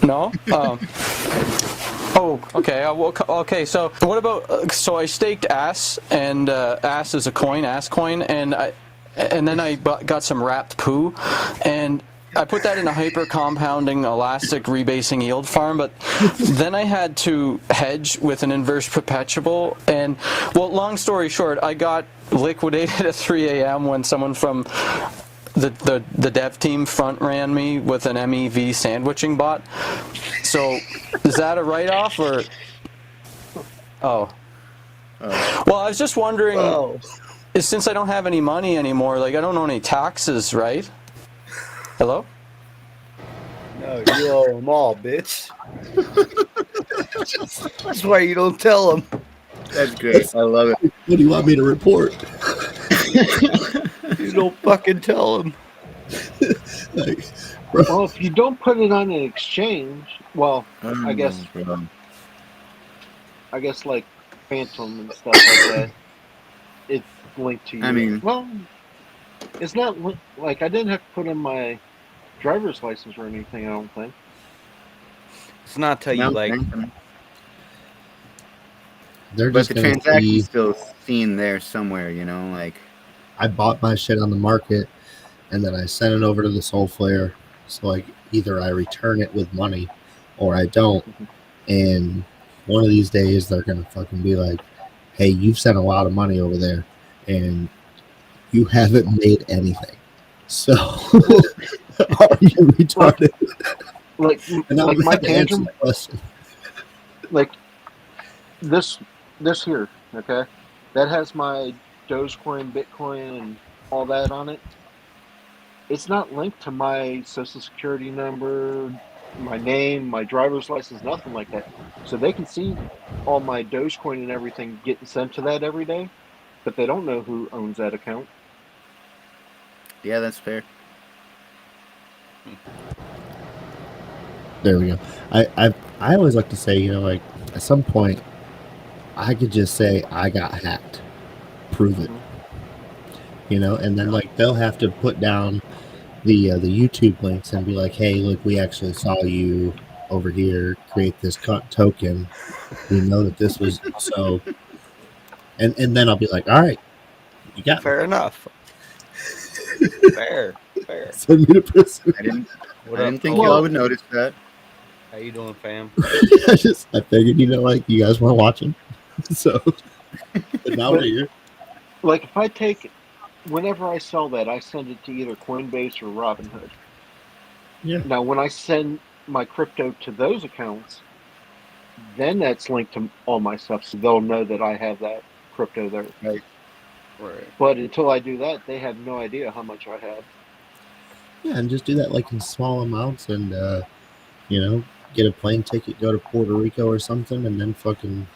no? Oh, okay. Okay. So, what about? So I staked ass, and ass is a coin, ass coin, and then I got some wrapped poo, and I put that in a hyper compounding elastic rebasing yield farm. But then I had to hedge with an inverse perpetual, and long story short, I got liquidated at 3 a.m. when someone from the dev team front ran me with an MEV sandwiching bot. So is that a write-off or? Oh. Well, I was just wondering, since I don't have any money anymore, like I don't owe any taxes, right? Hello? No, you owe them all, bitch. That's why you don't tell them. That's great. I love it. What do you want me to report? You don't fucking tell them. Like, well, if you don't put it on an exchange, I guess like Phantom and stuff like that, it's linked to you. I mean, it's not like I didn't have to put in my driver's license or anything. I don't think. It's not till you like. They're But just the transaction's still seen there somewhere, you know, like. I bought my shit on the market, and then I sent it over to the Soul Flare. So like either I return it with money, or I don't. And one of these days, they're going to fucking be like, hey, you've sent a lot of money over there, and you haven't made anything. So, are you retarded? Like and I'm like going to my have to answer tantrum, that question. like this here, okay, that has my Dogecoin, Bitcoin, and all that on it. It's not linked to my social security number, my name, my driver's license, nothing like that. So they can see all my Dogecoin and everything getting sent to that every day, but they don't know who owns that account. Yeah, that's fair. There we go. I always like to say, you know, like at some point, I could just say I got hacked, prove it, you know, and then like they'll have to put down the YouTube links and be like, hey, look, we actually saw you over here create this token. We know that this was so, and then I'll be like, all right, you got fair me. enough. Fair. Send me to prison. I didn't What up, think Cole? y'all would notice that. How you doing, fam? I figured, you know, like you guys weren't watching, so but now we're here. Like if I take, whenever I sell that, I send it to either Coinbase or Robinhood. Yeah. Now, when I send my crypto to those accounts, then that's linked to all my stuff, so they'll know that I have that crypto there. Right. But until I do that, they have no idea how much I have. Yeah, and just do that like in small amounts, and you know, get a plane ticket, go to Puerto Rico or something, and then fucking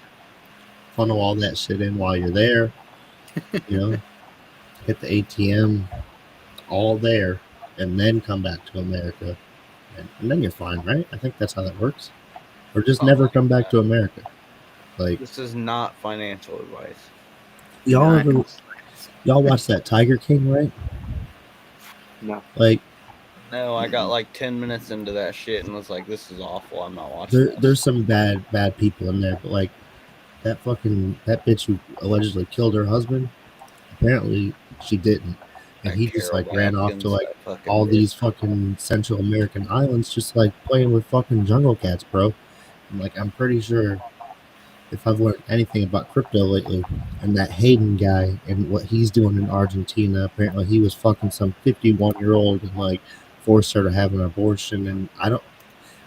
funnel all that shit in while you're there. You know, hit the ATM, all there, and then come back to America, and then you're fine, right? I think that's how that works. Or just never come back to America. Like, this is not financial advice. Y'all watch that Tiger King, right? No. Like, no, I got like 10 minutes into that shit and was like, this is awful. I'm not watching this. There's some bad people in there, but like that bitch who allegedly killed her husband, apparently she didn't. And he just like ran off to like all these fucking Central American islands, just like playing with fucking jungle cats, bro. And like, I'm pretty sure if I've learned anything about crypto lately, and that Hayden guy and what he's doing in Argentina, apparently he was fucking some 51-year-old and like forced her to have an abortion. And I don't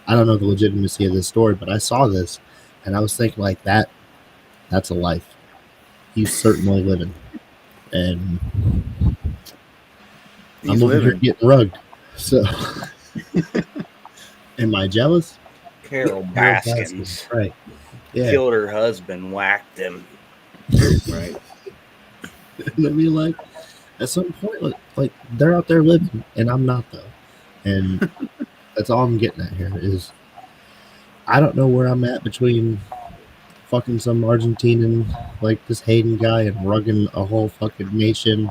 know the legitimacy of this story, but I saw this and I was thinking like that's a life. He's certainly living. And I'm over here getting rugged. So am I jealous? Carol Baskins. Right. Yeah. Killed her husband, whacked him. Right. And I mean, like, at some point, like they're out there living, and I'm not, though. And that's all I'm getting at here is I don't know where I'm at between fucking some Argentinian, like this Hayden guy, and rugging a whole fucking nation.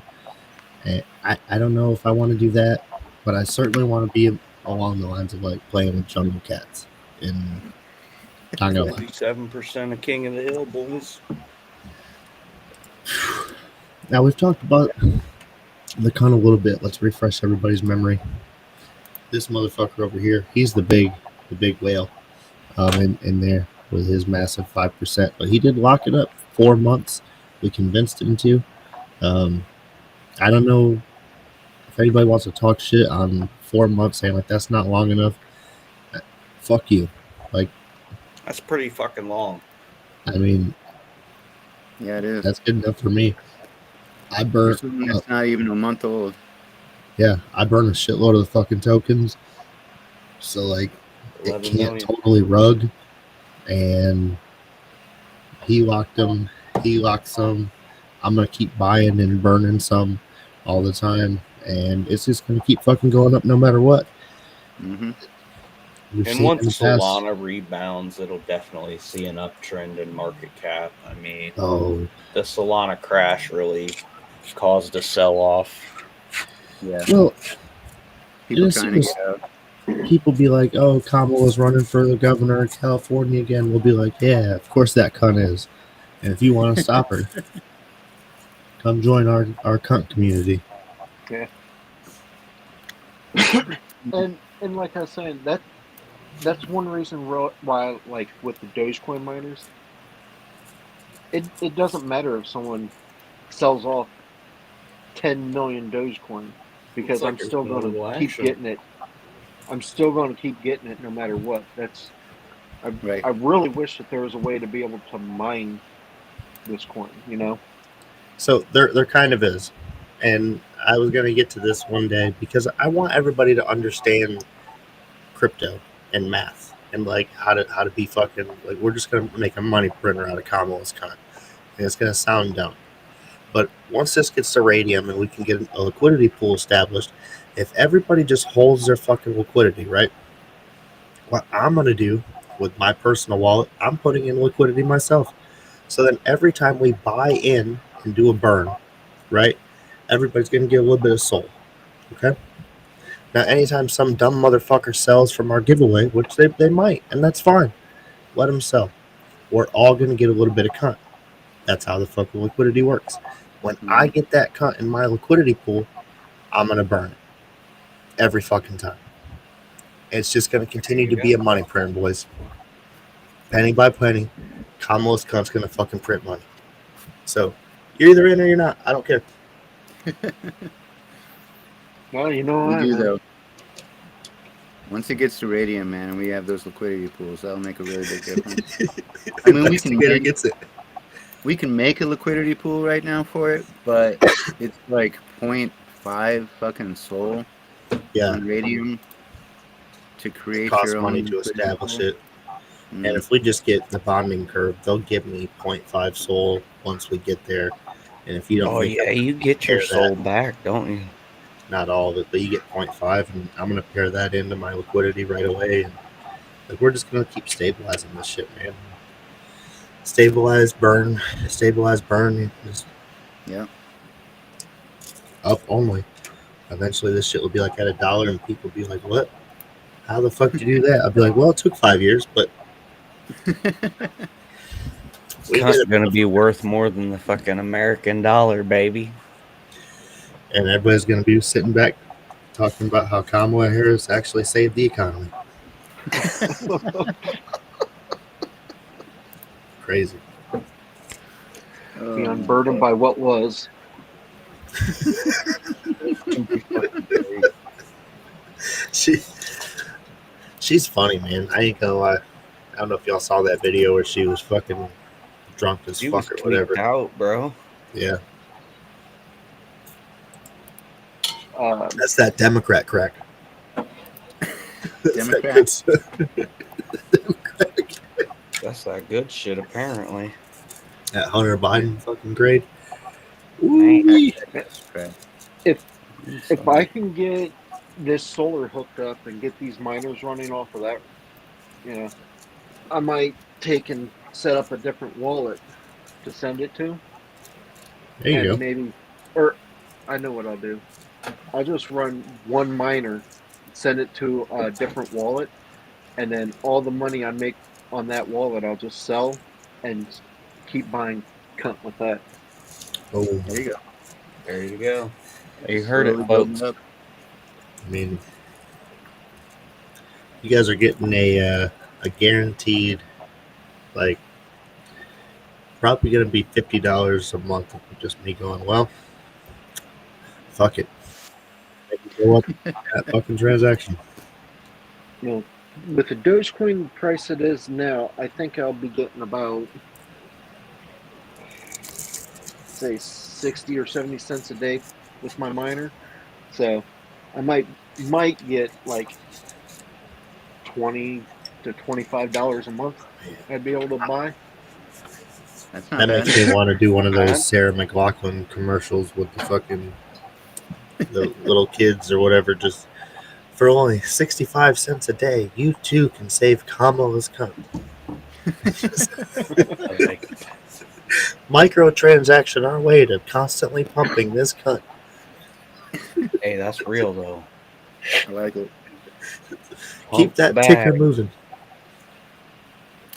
And I don't know if I want to do that, but I certainly want to be along the lines of like playing with jungle cats. And 57% of King of the Hill, boys. Now we've talked about the con a little bit. Let's refresh everybody's memory. This motherfucker over here, he's the big whale in there with his massive 5%. But he did lock it up 4 months. We convinced him to. I don't know if anybody wants to talk shit on 4 months saying like that's not long enough. Fuck you. Like, that's pretty fucking long. I mean, yeah, it is. That's good enough for me. I burn. It's not even a month old. Yeah, I burn a shitload of the fucking tokens. So like, it can't totally rug. And he locked them. He locked some. I'm gonna keep buying and burning some all the time, and it's just gonna keep fucking going up no matter what. Mm-hmm. And once Solana rebounds, it'll definitely see an uptrend in market cap. I mean, the Solana crash really caused a sell-off. Yeah. Well, people trying to get out. People be like, "Oh, Kamala's running for the governor of California again." We'll be like, "Yeah, of course that cunt is." And if you want to stop her, come join our cunt community. Yeah. and like I was saying, that's one reason why, like with the Dogecoin miners, it doesn't matter if someone sells off 10 million Dogecoin Looks because like I'm there's still no going to real keep action. getting it. I'm still going to keep getting it no matter what. Right. I really wish that there was a way to be able to mine this coin, you know? So there kind of is. And I was gonna get to this one day because I want everybody to understand crypto and math and like how to be fucking like we're just gonna make a money printer out of Kamala's cunt. And it's gonna sound dumb. But once this gets to radium and we can get a liquidity pool established, if everybody just holds their fucking liquidity, right? What I'm gonna do with my personal wallet, I'm putting in liquidity myself. So then every time we buy in and do a burn, right? Everybody's gonna get a little bit of soul. Okay. Now anytime some dumb motherfucker sells from our giveaway, which they might, and that's fine. Let them sell. We're all gonna get a little bit of cut. That's how the fucking liquidity works. When I get that cut in my liquidity pool, I'm gonna burn it every fucking time. It's just gonna continue to be a money print, boys. Penny by penny, Kamala's cunt's gonna fucking print money. So you're either in or you're not. I don't care. Well, you know We I do am. though. Once it gets to radium, man, and we have those liquidity pools, that'll make a really big difference. I mean, we can make a liquidity pool right now for it, but it's like 0.5 fucking soul on radium to create costs your money own to liquidity establish pool. it. And if we just get the bonding curve, they'll give me 0.5 soul once we get there. And if you don't make up you get your soul back, don't you? Not all of it, but you get 0.5, and I'm gonna pair that into my liquidity right away. And like we're just gonna keep stabilizing this shit, man. Stabilize, burn, stabilize, burn. Just up only. Eventually, this shit will be like at $1, and people will be like, "What? How the fuck did you do that?" I'll be like, "Well, it took 5 years, but." Cunt's gonna be worth more than the fucking American dollar, baby. And everybody's going to be sitting back talking about how Kamala Harris actually saved the economy. Crazy. Be unburdened by what was. She's funny, man. I ain't gonna lie. I don't know if y'all saw that video where she was fucking drunk as fuck or whatever. Out, bro. Yeah. That's that Democrat crack. Democrat. That's that good shit, apparently. That Hunter Biden fucking grade. If I can get this solar hooked up and get these miners running off of that, you know, I might take and set up a different wallet to send it to. There you go. Maybe, or I know what I'll do. I'll just run one miner, send it to a different wallet, and then all the money I make on that wallet, I'll just sell and keep buying cunt with that. Oh, there you go. There you go. You heard it, folks. I mean, you guys are getting a guaranteed, like, probably going to be $50 a month of just me going, well, fuck it. Go up that fucking transaction. You know, with the Dogecoin price it is now, I think I'll be getting about, say, 60 or 70 cents a day with my miner. So I might get like $20 to $25 a month. I'd be able to buy. That's that makes me want to do one of those Sarah McLachlan commercials with the fucking the little kids or whatever. Just for only 65 cents a day, you too can save Kamala's cunt. Microtransaction our way to constantly pumping this cunt. Hey, that's real though. I like it. Keep that ticker moving.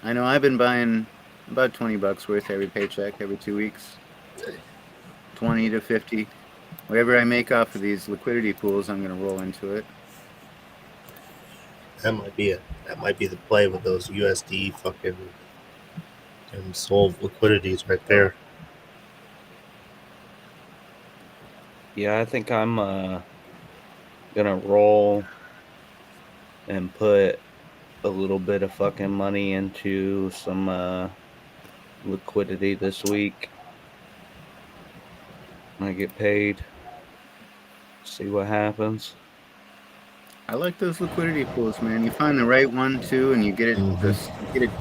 I know I've been buying about $20 worth every paycheck, every 2 weeks. 20 to 50. Whatever I make off of these liquidity pools, I'm going to roll into it. That might be it. That might be the play with those USD fucking and Sol liquidities right there. Yeah, I think I'm gonna roll and put a little bit of fucking money into some liquidity this week. I get paid. See what happens. I like those liquidity pools, man. You find the right one too, and you get it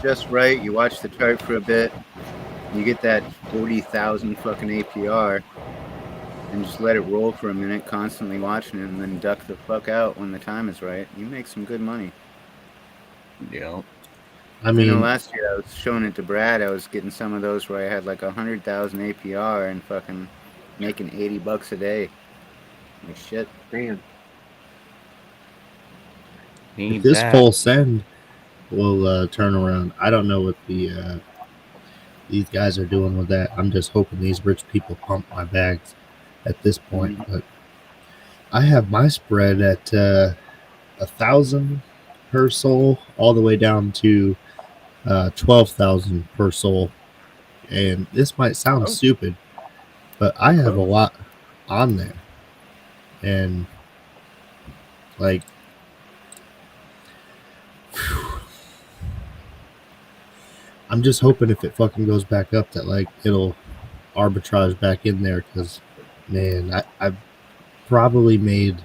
just right. You watch the chart for a bit. You get that 40,000 fucking APR, and just let it roll for a minute, constantly watching it, and then duck the fuck out when the time is right. You make some good money. Yeah. I know last year I was showing it to Brad. I was getting some of those where I had like 100,000 APR and fucking making $80 a day. Like shit. Damn. If this full send will turn around, I don't know what the these guys are doing with that. I'm just hoping these rich people pump my bags at this point. But I have my spread at 1,000 per soul, all the way down to 12,000 per soul. And this might sound stupid, but I have a lot on there, and like. I'm just hoping if it fucking goes back up that like it'll arbitrage back in there, because man, I've probably made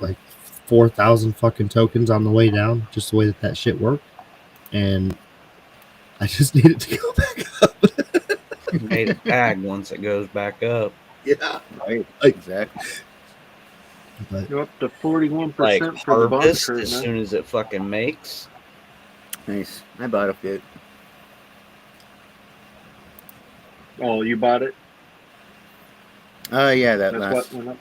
like 4,000 fucking tokens on the way down, just the way that shit worked, and I just need it to go back up. You made it bag once it goes back up. Yeah, right, exactly. But you're up to 41% like for the bond harvest curve as now. soon as it fucking makes. Nice. I bought a bit. Oh, you bought it? Yeah, that That's last. what went up.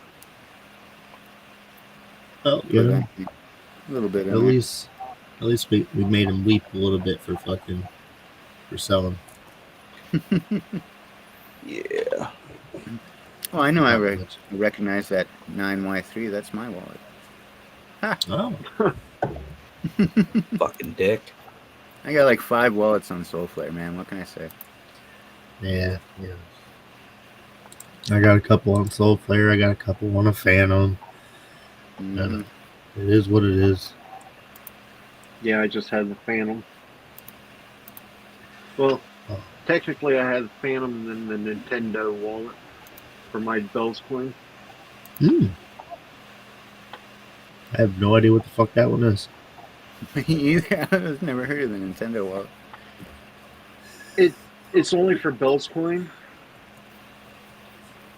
oh yeah, A little bit. at least we made him weep a little bit for selling. Yeah. Oh, I know. I recognize that 9Y3. That's my wallet. Ha. Oh, Fucking dick. I got like 5 wallets on Soulflare, man. What can I say? yeah. I got a couple on Soulflare. I got a couple on a Phantom. It is what it is. Yeah, I just had the Phantom. Well, technically I had the Phantom and then the Nintendo wallet for my Bell's coin. I have no idea what the fuck that one is. Me either. I've never heard of the Nintendo wallet. It's only for Bell's coin.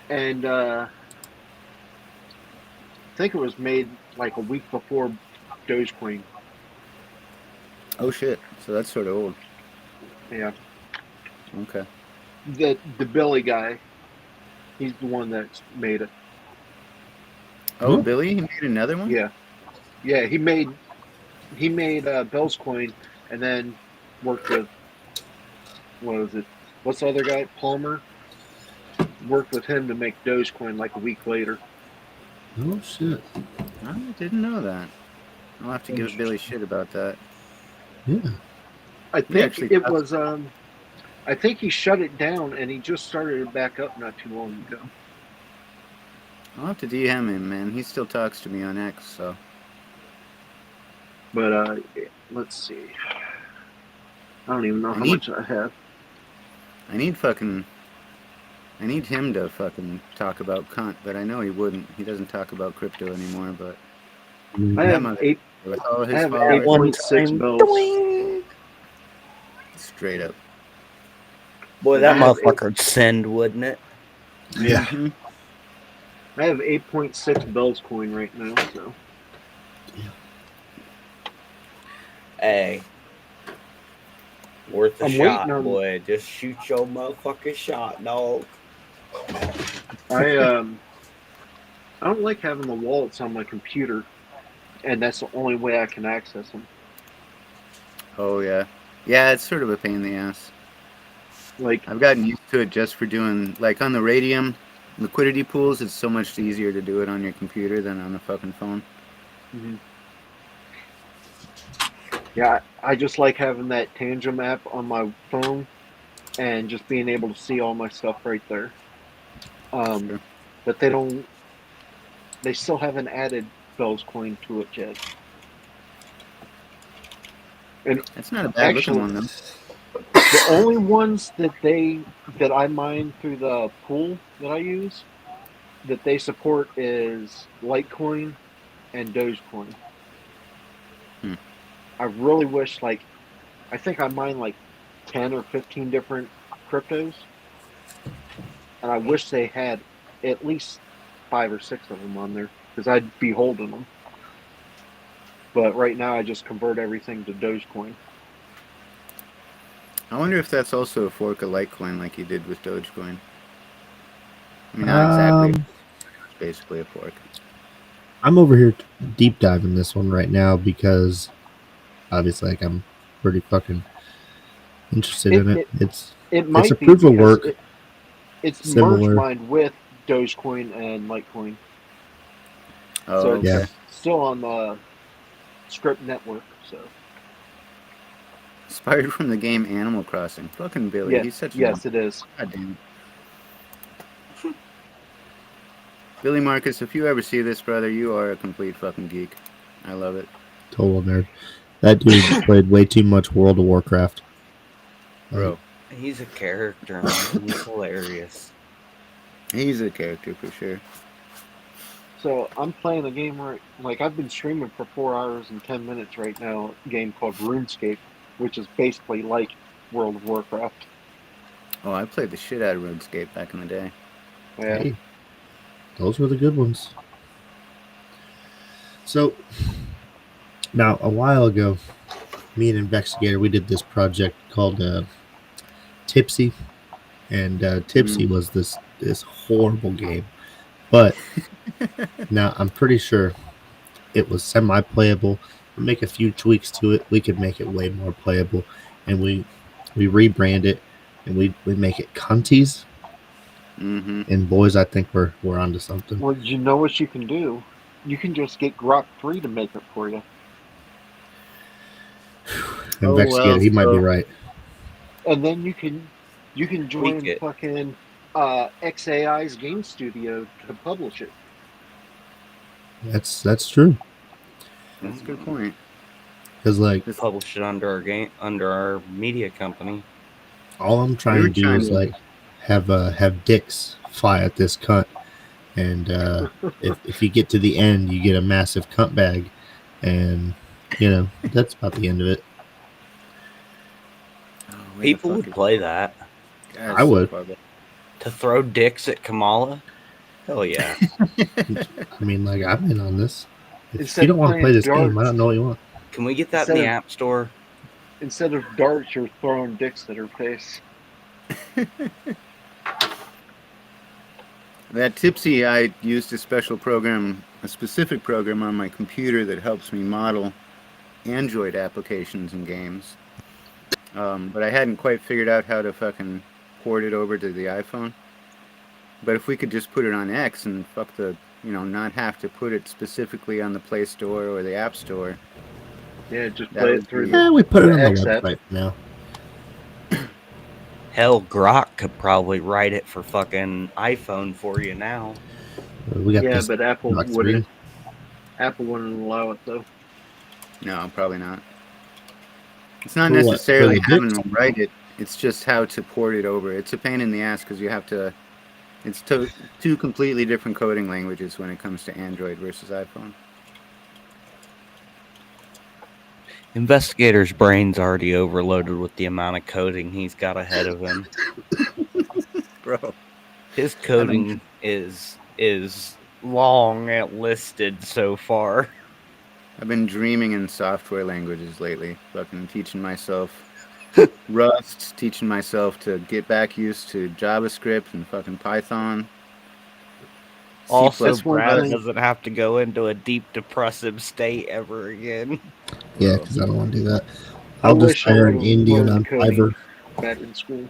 And I think it was made like a week before Dogecoin. Oh shit! So that's sort of old. Yeah. Okay. The Billy guy, he's the one that made it. Oh, Billy, he made another one. Yeah. He made Bell's coin, and then worked with what's the other guy? Palmer. Worked with him to make Dogecoin like a week later. Oh shit! I didn't know that. I'll have to give Billy shit about that. Yeah. I think it was. I think he shut it down, and he just started it back up not too long ago. I'll have to DM him, man. He still talks to me on X, so. But let's see. I don't even know how much I have. I need him to fucking talk about cunt, but I know he wouldn't. He doesn't talk about crypto anymore, but I have with all his 8.6 bills. Straight up. Boy, that motherfucker'd send, wouldn't it? Yeah. I have 8.6 Bell's coin right now, so. Hey. Worth a I'm shot, waiting on- boy. Just shoot your motherfucking shot, dog. I don't like having the wallets on my computer, and that's the only way I can access them. Oh yeah, yeah. It's sort of a pain in the ass. Like I've gotten used to it just for doing like on the Radium liquidity pools. It's so much easier to do it on your computer than on the fucking phone. Mm-hmm. Yeah, I just like having that Tangent app on my phone and just being able to see all my stuff right there. Sure. But they still haven't added Bell's Coin to it yet. And It's not a bad looking actually, one though. the only ones that I mine through the pool that I use that they support is Litecoin and Dogecoin. Hmm. I really wish, like, I think I mine like 10 or 15 different cryptos, and I wish they had at least 5 or 6 of them on there because I'd be holding them. But right now, I just convert everything to Dogecoin. I wonder if that's also a fork of Litecoin like you did with Dogecoin. I mean, not exactly. It's basically a fork. I'm over here deep diving this one right now because obviously, like, I'm pretty fucking interested in it. It's might a be proof of because work. it's merge Similar. mined with Dogecoin and Litecoin. Oh, So it's okay. still on the Script network. So inspired from the game Animal Crossing. Fucking Billy, yeah, he's such a yes, it is. God damn it. Billy Marcus, if you ever see this, brother, you are a complete fucking geek. I love it. Total nerd. That dude played way too much World of Warcraft. Bro. He's a character, man. He's hilarious. He's a character for sure. So I'm playing a game like I've been streaming for 4 hours and 10 minutes right now. A game called RuneScape, which is basically like World of Warcraft. Oh, I played the shit out of RuneScape back in the day. Yeah. Hey, those were the good ones. So now, a while ago, me and Investigator, we did this project called Tipsy, and Tipsy was this horrible game. But now I'm pretty sure it was semi-playable. We make a few tweaks to it, we could make it way more playable, and we rebrand it, and we make it Cunties. Mm-hmm. And boys, I think we're onto something. Well, you know what you can do? You can just get Grok 3 to make it for you. Investigator, he might be right. And then you can join fucking XAI's game studio to publish it. That's true. That's a good point. Because like publish it under our media company. All I'm trying to do is like have dicks fly at this cunt, and if you get to the end, you get a massive cunt bag, and that's about the end of it. People would play that. I would. To throw dicks at Kamala? Hell yeah. I mean, like, I'm in on this. If you don't want to play this game, I don't know what you want. Can we get that in the App Store? Instead of darts, you're throwing dicks at her face. That Tipsy, I used a special program, a specific program on my computer that helps me model Android applications and games. But I hadn't quite figured out how to fucking port it over to the iPhone. But if we could just put it on X and not have to put it specifically on the Play Store or the App Store. Yeah, just play it through. Yeah, we put it on the website now. Hell, Grok could probably write it for fucking iPhone for you now. We got but Apple wouldn't. Apple wouldn't allow it though. No, probably not. It's not necessarily having them write it. It's just how to port it over. It's a pain in the ass because you have to. It's two completely different coding languages when it comes to Android versus iPhone. Investigator's brain's already overloaded with the amount of coding he's got ahead of him. Bro. His coding is long and listed so far. I've been dreaming in software languages lately. Fucking teaching myself Rust, teaching myself to get back used to JavaScript and fucking Python. Also, Brad doesn't have to go into a deep depressive state ever again. Yeah, because I don't want to do that. I'll just hire an Indian on Fiverr. Back in school.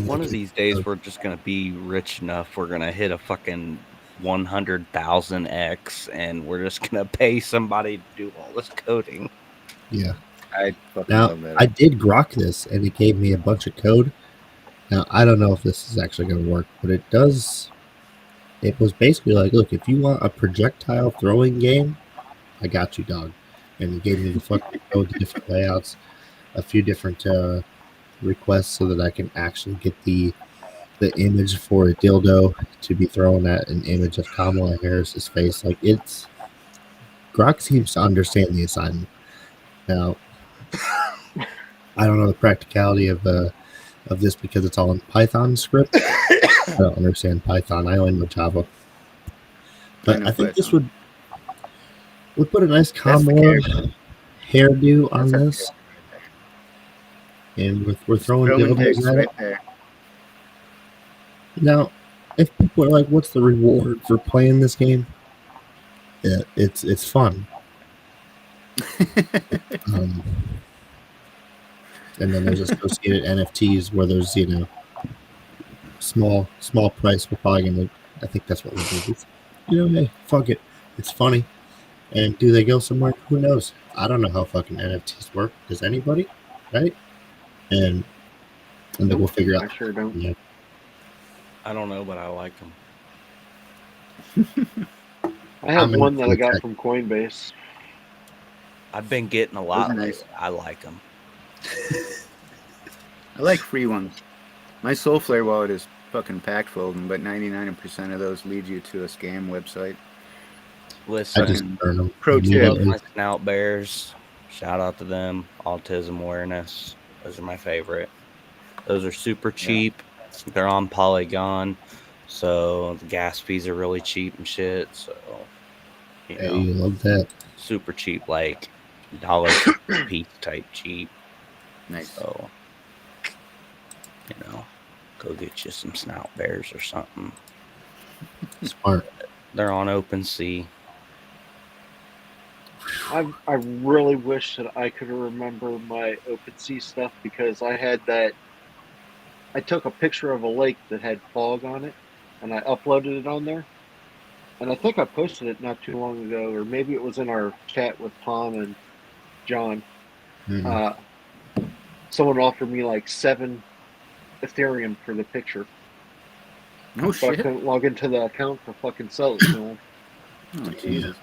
One of these days, we're just going to be rich enough. We're going to hit a fucking 100,000x, and we're just gonna pay somebody to do all this coding. Yeah. I fucking Now, love that. I did grok this, and it gave me a bunch of code. Now, I don't know if this is actually going to work, but it does. It was basically like, look, if you want a projectile throwing game, I got you, dog. And it gave me the fucking code, the different layouts, a few different requests so that I can actually get the image for a dildo to be thrown at an image of Kamala Harris's face. Like, it's Grok seems to understand the assignment. Now, I don't know the practicality of this because it's all in Python script. I don't understand Python. I only know Java. But I think this would put a nice Kamala hairdo on this. And we're throwing dildos at it. There. Now, if people are like, what's the reward for playing this game? Yeah, it's fun. And then there's associated NFTs where there's, small price. We're probably gonna, I think that's what we do. Hey, fuck it. It's funny. And do they go somewhere? Who knows? I don't know how fucking NFTs work. Does anybody? Right? And then we'll figure out. I sure don't. Yeah. I don't know, but I like them. I have one that I got from Coinbase. I've been getting a lot. Nice. I like them. I like free ones. My Soulflare wallet is fucking packed full of them, but 99% of those lead you to a scam website. Listen, I just burn them. Pro tip. My snout bears. Shout out to them. Autism awareness. Those are my favorite. Those are super cheap. Yeah. They're on Polygon, so the gas fees are really cheap and shit. So, you love that. Super cheap, like $1 piece type cheap. Nice. So, go get you some snout bears or something. Smart. They're on OpenSea. I really wish that I could remember my OpenSea stuff because I had that. I took a picture of a lake that had fog on it, and I uploaded it on there. And I think I posted it not too long ago, or maybe it was in our chat with Tom and John. Mm-hmm. Someone offered me like 7 Ethereum for the picture. No shit. I couldn't log into the account to fucking sell it to him. Oh, Jesus.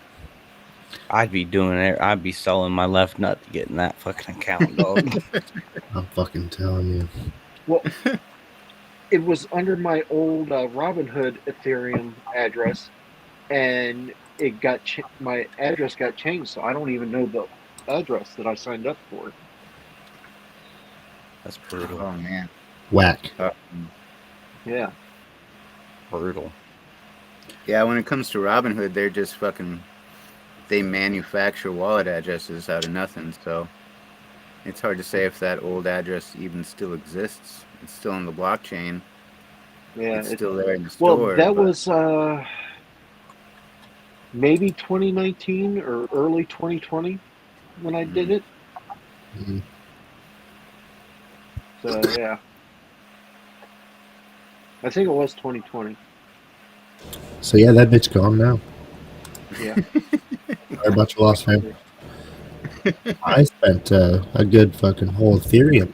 I'd be doing it. I'd be selling my left nut to get in that fucking account, dog. I'm fucking telling you. Well, it was under my old Robinhood Ethereum address, and it got my address got changed, so I don't even know the address that I signed up for. That's brutal. Oh man, whack. Yeah, brutal. Yeah, when it comes to Robinhood, they're just fucking. They manufacture wallet addresses out of nothing, so. It's hard to say if that old address even still exists. It's still on the blockchain. Yeah, it's still there in the store. Well, that was maybe 2019 or early 2020 when I did it. Mm-hmm. So yeah, I think it was 2020. So yeah, that bitch gone now. Yeah. Sorry about your loss, man. I spent a good fucking whole Ethereum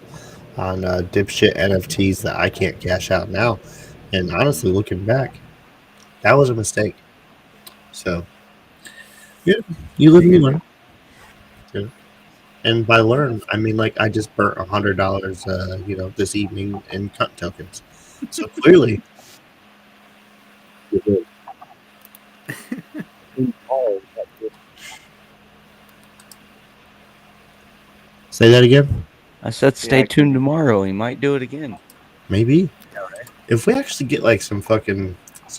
on dipshit NFTs that I can't cash out now. And honestly, looking back, that was a mistake. So, yeah, you live and you learn. Yeah. And by learn, I mean, like, I just burnt $100, this evening in cunt tokens. So clearly, say that again? I said stay tuned tomorrow. He might do it again. Maybe. If we actually get like some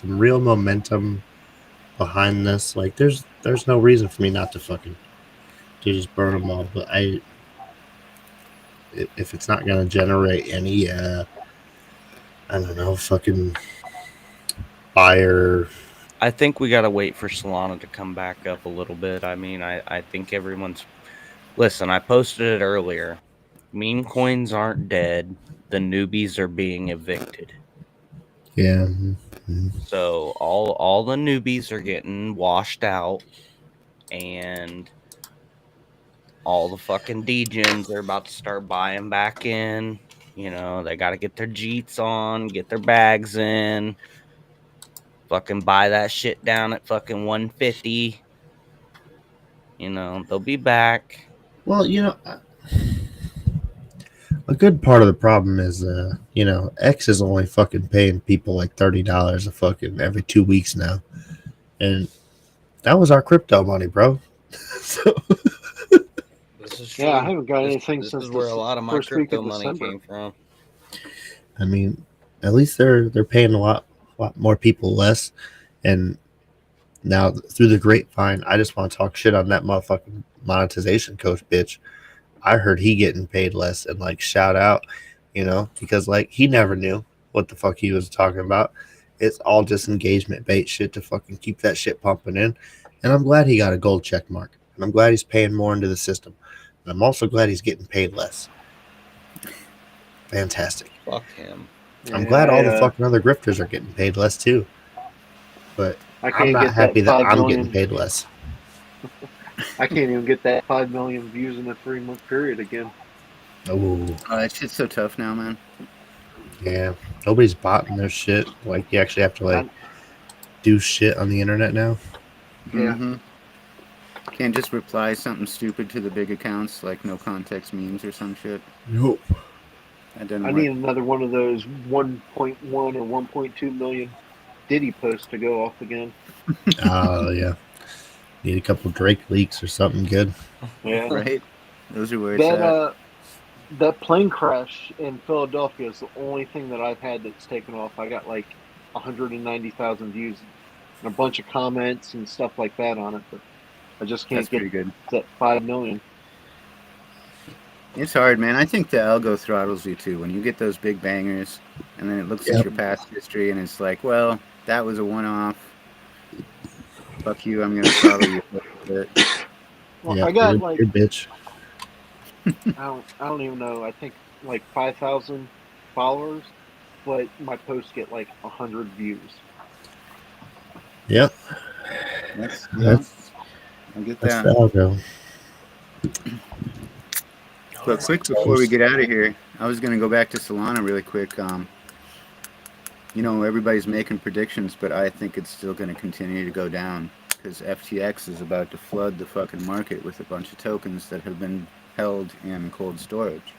real momentum behind this, like there's no reason for me not to just burn them all. But if it's not gonna generate any I don't know, fucking buyer. I think we gotta wait for Solana to come back up a little bit. I mean, I think everyone's. Listen, I posted it earlier. Meme coins aren't dead. The newbies are being evicted. Yeah. So all the newbies are getting washed out, and all the fucking degens are about to start buying back in. You know, they got to get their Jeets on, get their bags in, fucking buy that shit down at fucking 150. You know, they'll be back. Well, a good part of the problem is, X is only fucking paying people like $30 a fucking every 2 weeks now, and that was our crypto money, bro. So, This is Yeah, I true. haven't got anything This since is the where a lot of my first week crypto of money December. came from. I mean, at least they're paying a lot more people less, and now through the grapevine, I just want to talk shit on that motherfucking monetization coach bitch. I heard he getting paid less, and like shout out, because like he never knew what the fuck he was talking about. It's all just engagement bait shit to fucking keep that shit pumping in. And I'm glad he got a gold check mark. And I'm glad he's paying more into the system. And I'm also glad he's getting paid less. Fantastic. Fuck him. I'm Yeah, glad all the fucking other grifters are getting paid less too. But I I'm can't not get happy that that 5 I'm getting million. paid less. I can't even get that 5 million views in a 3-month period again. Oh, that shit's so tough now, man. yeah. Nobody's botting their shit. Like, you actually have to, like, do shit on the internet now. Yeah. Mm-hmm. Can't just reply something stupid to the big accounts, like no context memes or some shit. Nope. That doesn't I work. need another one of those 1.1 or 1.2 million Diddy posts to go off again. Oh, yeah. Need a couple Drake leaks or something good. Yeah. Right? Those are where it's at. That plane crash in Philadelphia is the only thing that I've had that's taken off. I got like 190,000 views and a bunch of comments and stuff like that on it, but I just can't That's get pretty good. that 5 million. It's hard, man. I think the algo throttles you too. When you get those big bangers, and then it looks at your past history, and it's like, well, that was a one-off. Fuck you, I'm gonna throttle you a little bit. Well, Yeah, I got you're like a bitch. I don't even know. I think like 5,000 followers, but my posts get like 100 views. Yep. I get that's that. the algo. But quick before we get out of here, I was gonna go back to Solana really quick. Everybody's making predictions, but I think it's still gonna continue to go down because FTX is about to flood the fucking market with a bunch of tokens that have been held in cold storage.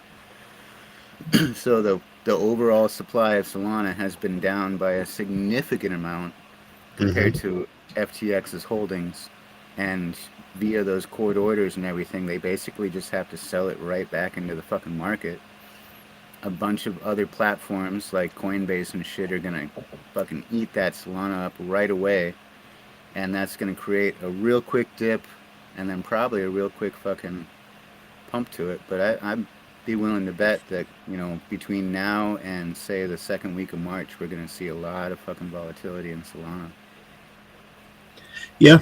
So the overall supply of Solana has been down by a significant amount compared to FTX's holdings, and via those court orders and everything, they basically just have to sell it right back into the fucking market. A bunch of other platforms like Coinbase and shit are gonna fucking eat that Solana up right away, and that's gonna create a real quick dip, and then probably a real quick fucking pump to it. But I'd be willing to bet that between now and say the second week of March, we're gonna see a lot of fucking volatility in Solana. Yeah.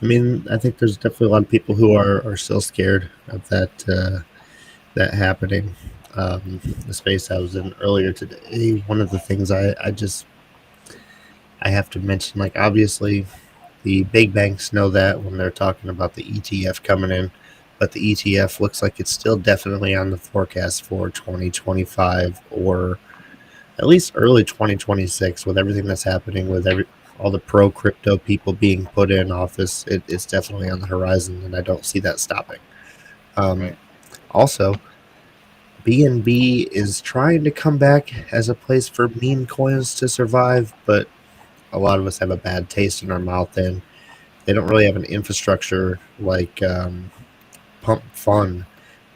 I mean, I think there's definitely a lot of people who are still scared of that happening. The space I was in earlier today, one of the things I have to mention, like, obviously the big banks know that when they're talking about the ETF coming in, but the ETF looks like it's still definitely on the forecast for 2025 or at least early 2026 with everything that's happening with all the pro crypto people being put in office. It's definitely on the horizon, and I don't see that stopping. Right. Also, BNB is trying to come back as a place for meme coins to survive, but a lot of us have a bad taste in our mouth, and they don't really have an infrastructure like Pump Fun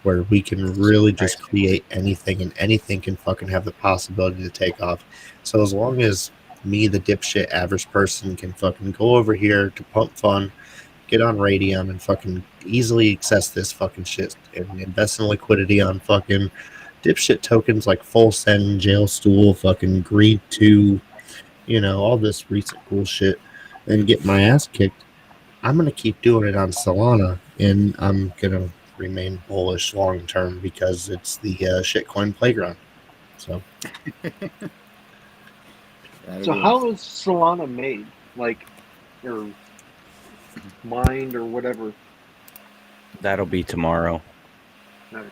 where we can really just create anything, and anything can fucking have the possibility to take off. So as long as me, the dipshit average person, can fucking go over here to Pump Fun, get on Radium, and fucking easily access this fucking shit and invest in liquidity on fucking dipshit tokens like Full Send, Jail Stool, fucking Greed 2, all this recent cool shit, and get my ass kicked. I'm going to keep doing it on Solana, and I'm going to remain bullish long term because it's the shitcoin playground. So So how is Solana made? Like, or mined or whatever? That'll be tomorrow. Right.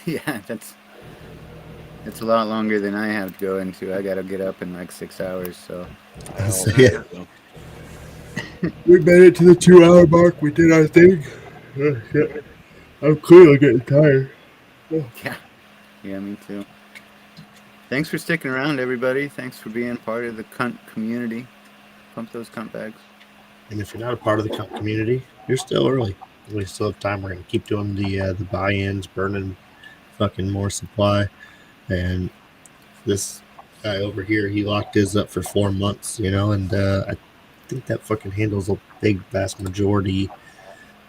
Yeah, it's a lot longer than I have to go into. I gotta get up in like 6 hours, so. Yeah. We made it to the 2-hour mark. We did our thing. Oh, shit. I'm clearly getting tired. Yeah, me too. Thanks for sticking around, everybody. Thanks for being part of the cunt community. Pump those cunt bags. And if you're not a part of the cunt community, you're still early. We still have time. We're gonna keep doing the buy-ins, burning fucking more supply. And this guy over here, he locked his up for 4 months, and I think that fucking handles a big vast majority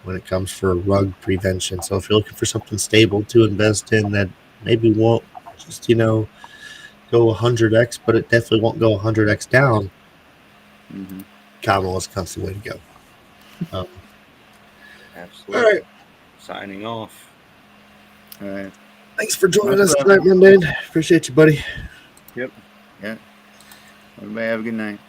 when it comes for rug prevention. So if you're looking for something stable to invest in that maybe won't just go 100x, but it definitely won't go 100x down, Kamala's Cunt's the way to go. Absolutely. All right. Signing off. All right. Thanks for joining us tonight, Monday. Appreciate you, buddy. Yep. Yeah. Everybody have a good night.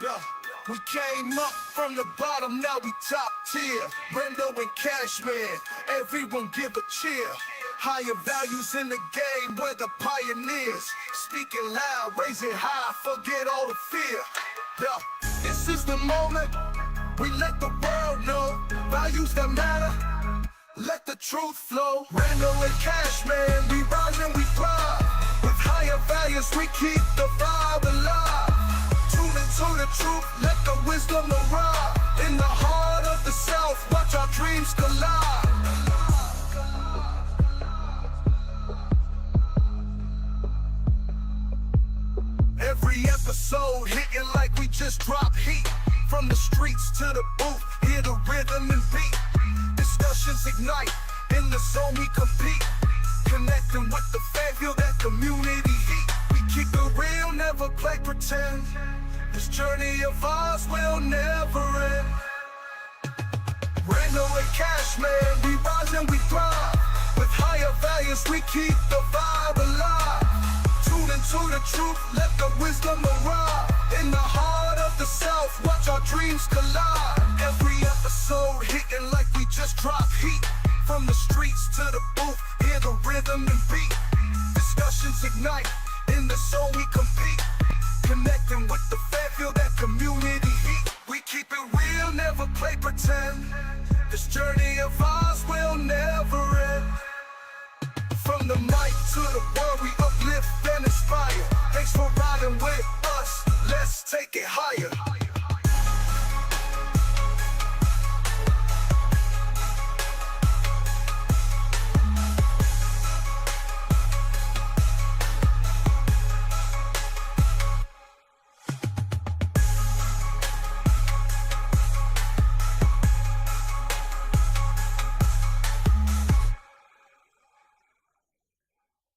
Yeah. We came up from the bottom, now we top tier. Brendo and Cashman, everyone give a cheer. Higher values in the game, we're the pioneers. Speaking loud, raising high, forget all the fear. Yeah. This is the moment, we let the world know. Values that matter, let the truth flow. Brendo and Cashman, we rise and we thrive. With higher values, we keep the vibe alive. To the truth, let the wisdom arrive. In the heart of the South, watch our dreams collide. Every episode hitting like we just dropped heat. From the streets to the booth, hear the rhythm and beat. Discussions ignite, in the zone we compete. Connecting with the fan, feel that community heat. We keep it real, never play pretend. This journey of ours will never end. Brendo and Cashman, we rise and we thrive. With higher values, we keep the vibe alive. Tune into the truth, let the wisdom arrive. In the heart of the South, watch our dreams collide. Every episode hitting like we just dropped heat. From the streets to the booth, hear the rhythm and beat. Discussions ignite, in the zone we compete. Connecting with the fan, feel that community heat. We keep it real, never play pretend. This journey of ours will never end. From the mic to the world, we uplift and inspire. Thanks for riding with us, let's take it higher.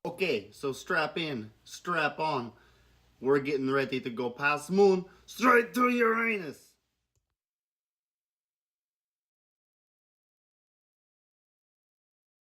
Okay, so strap in, strap on. We're getting ready to go past moon, straight to Uranus.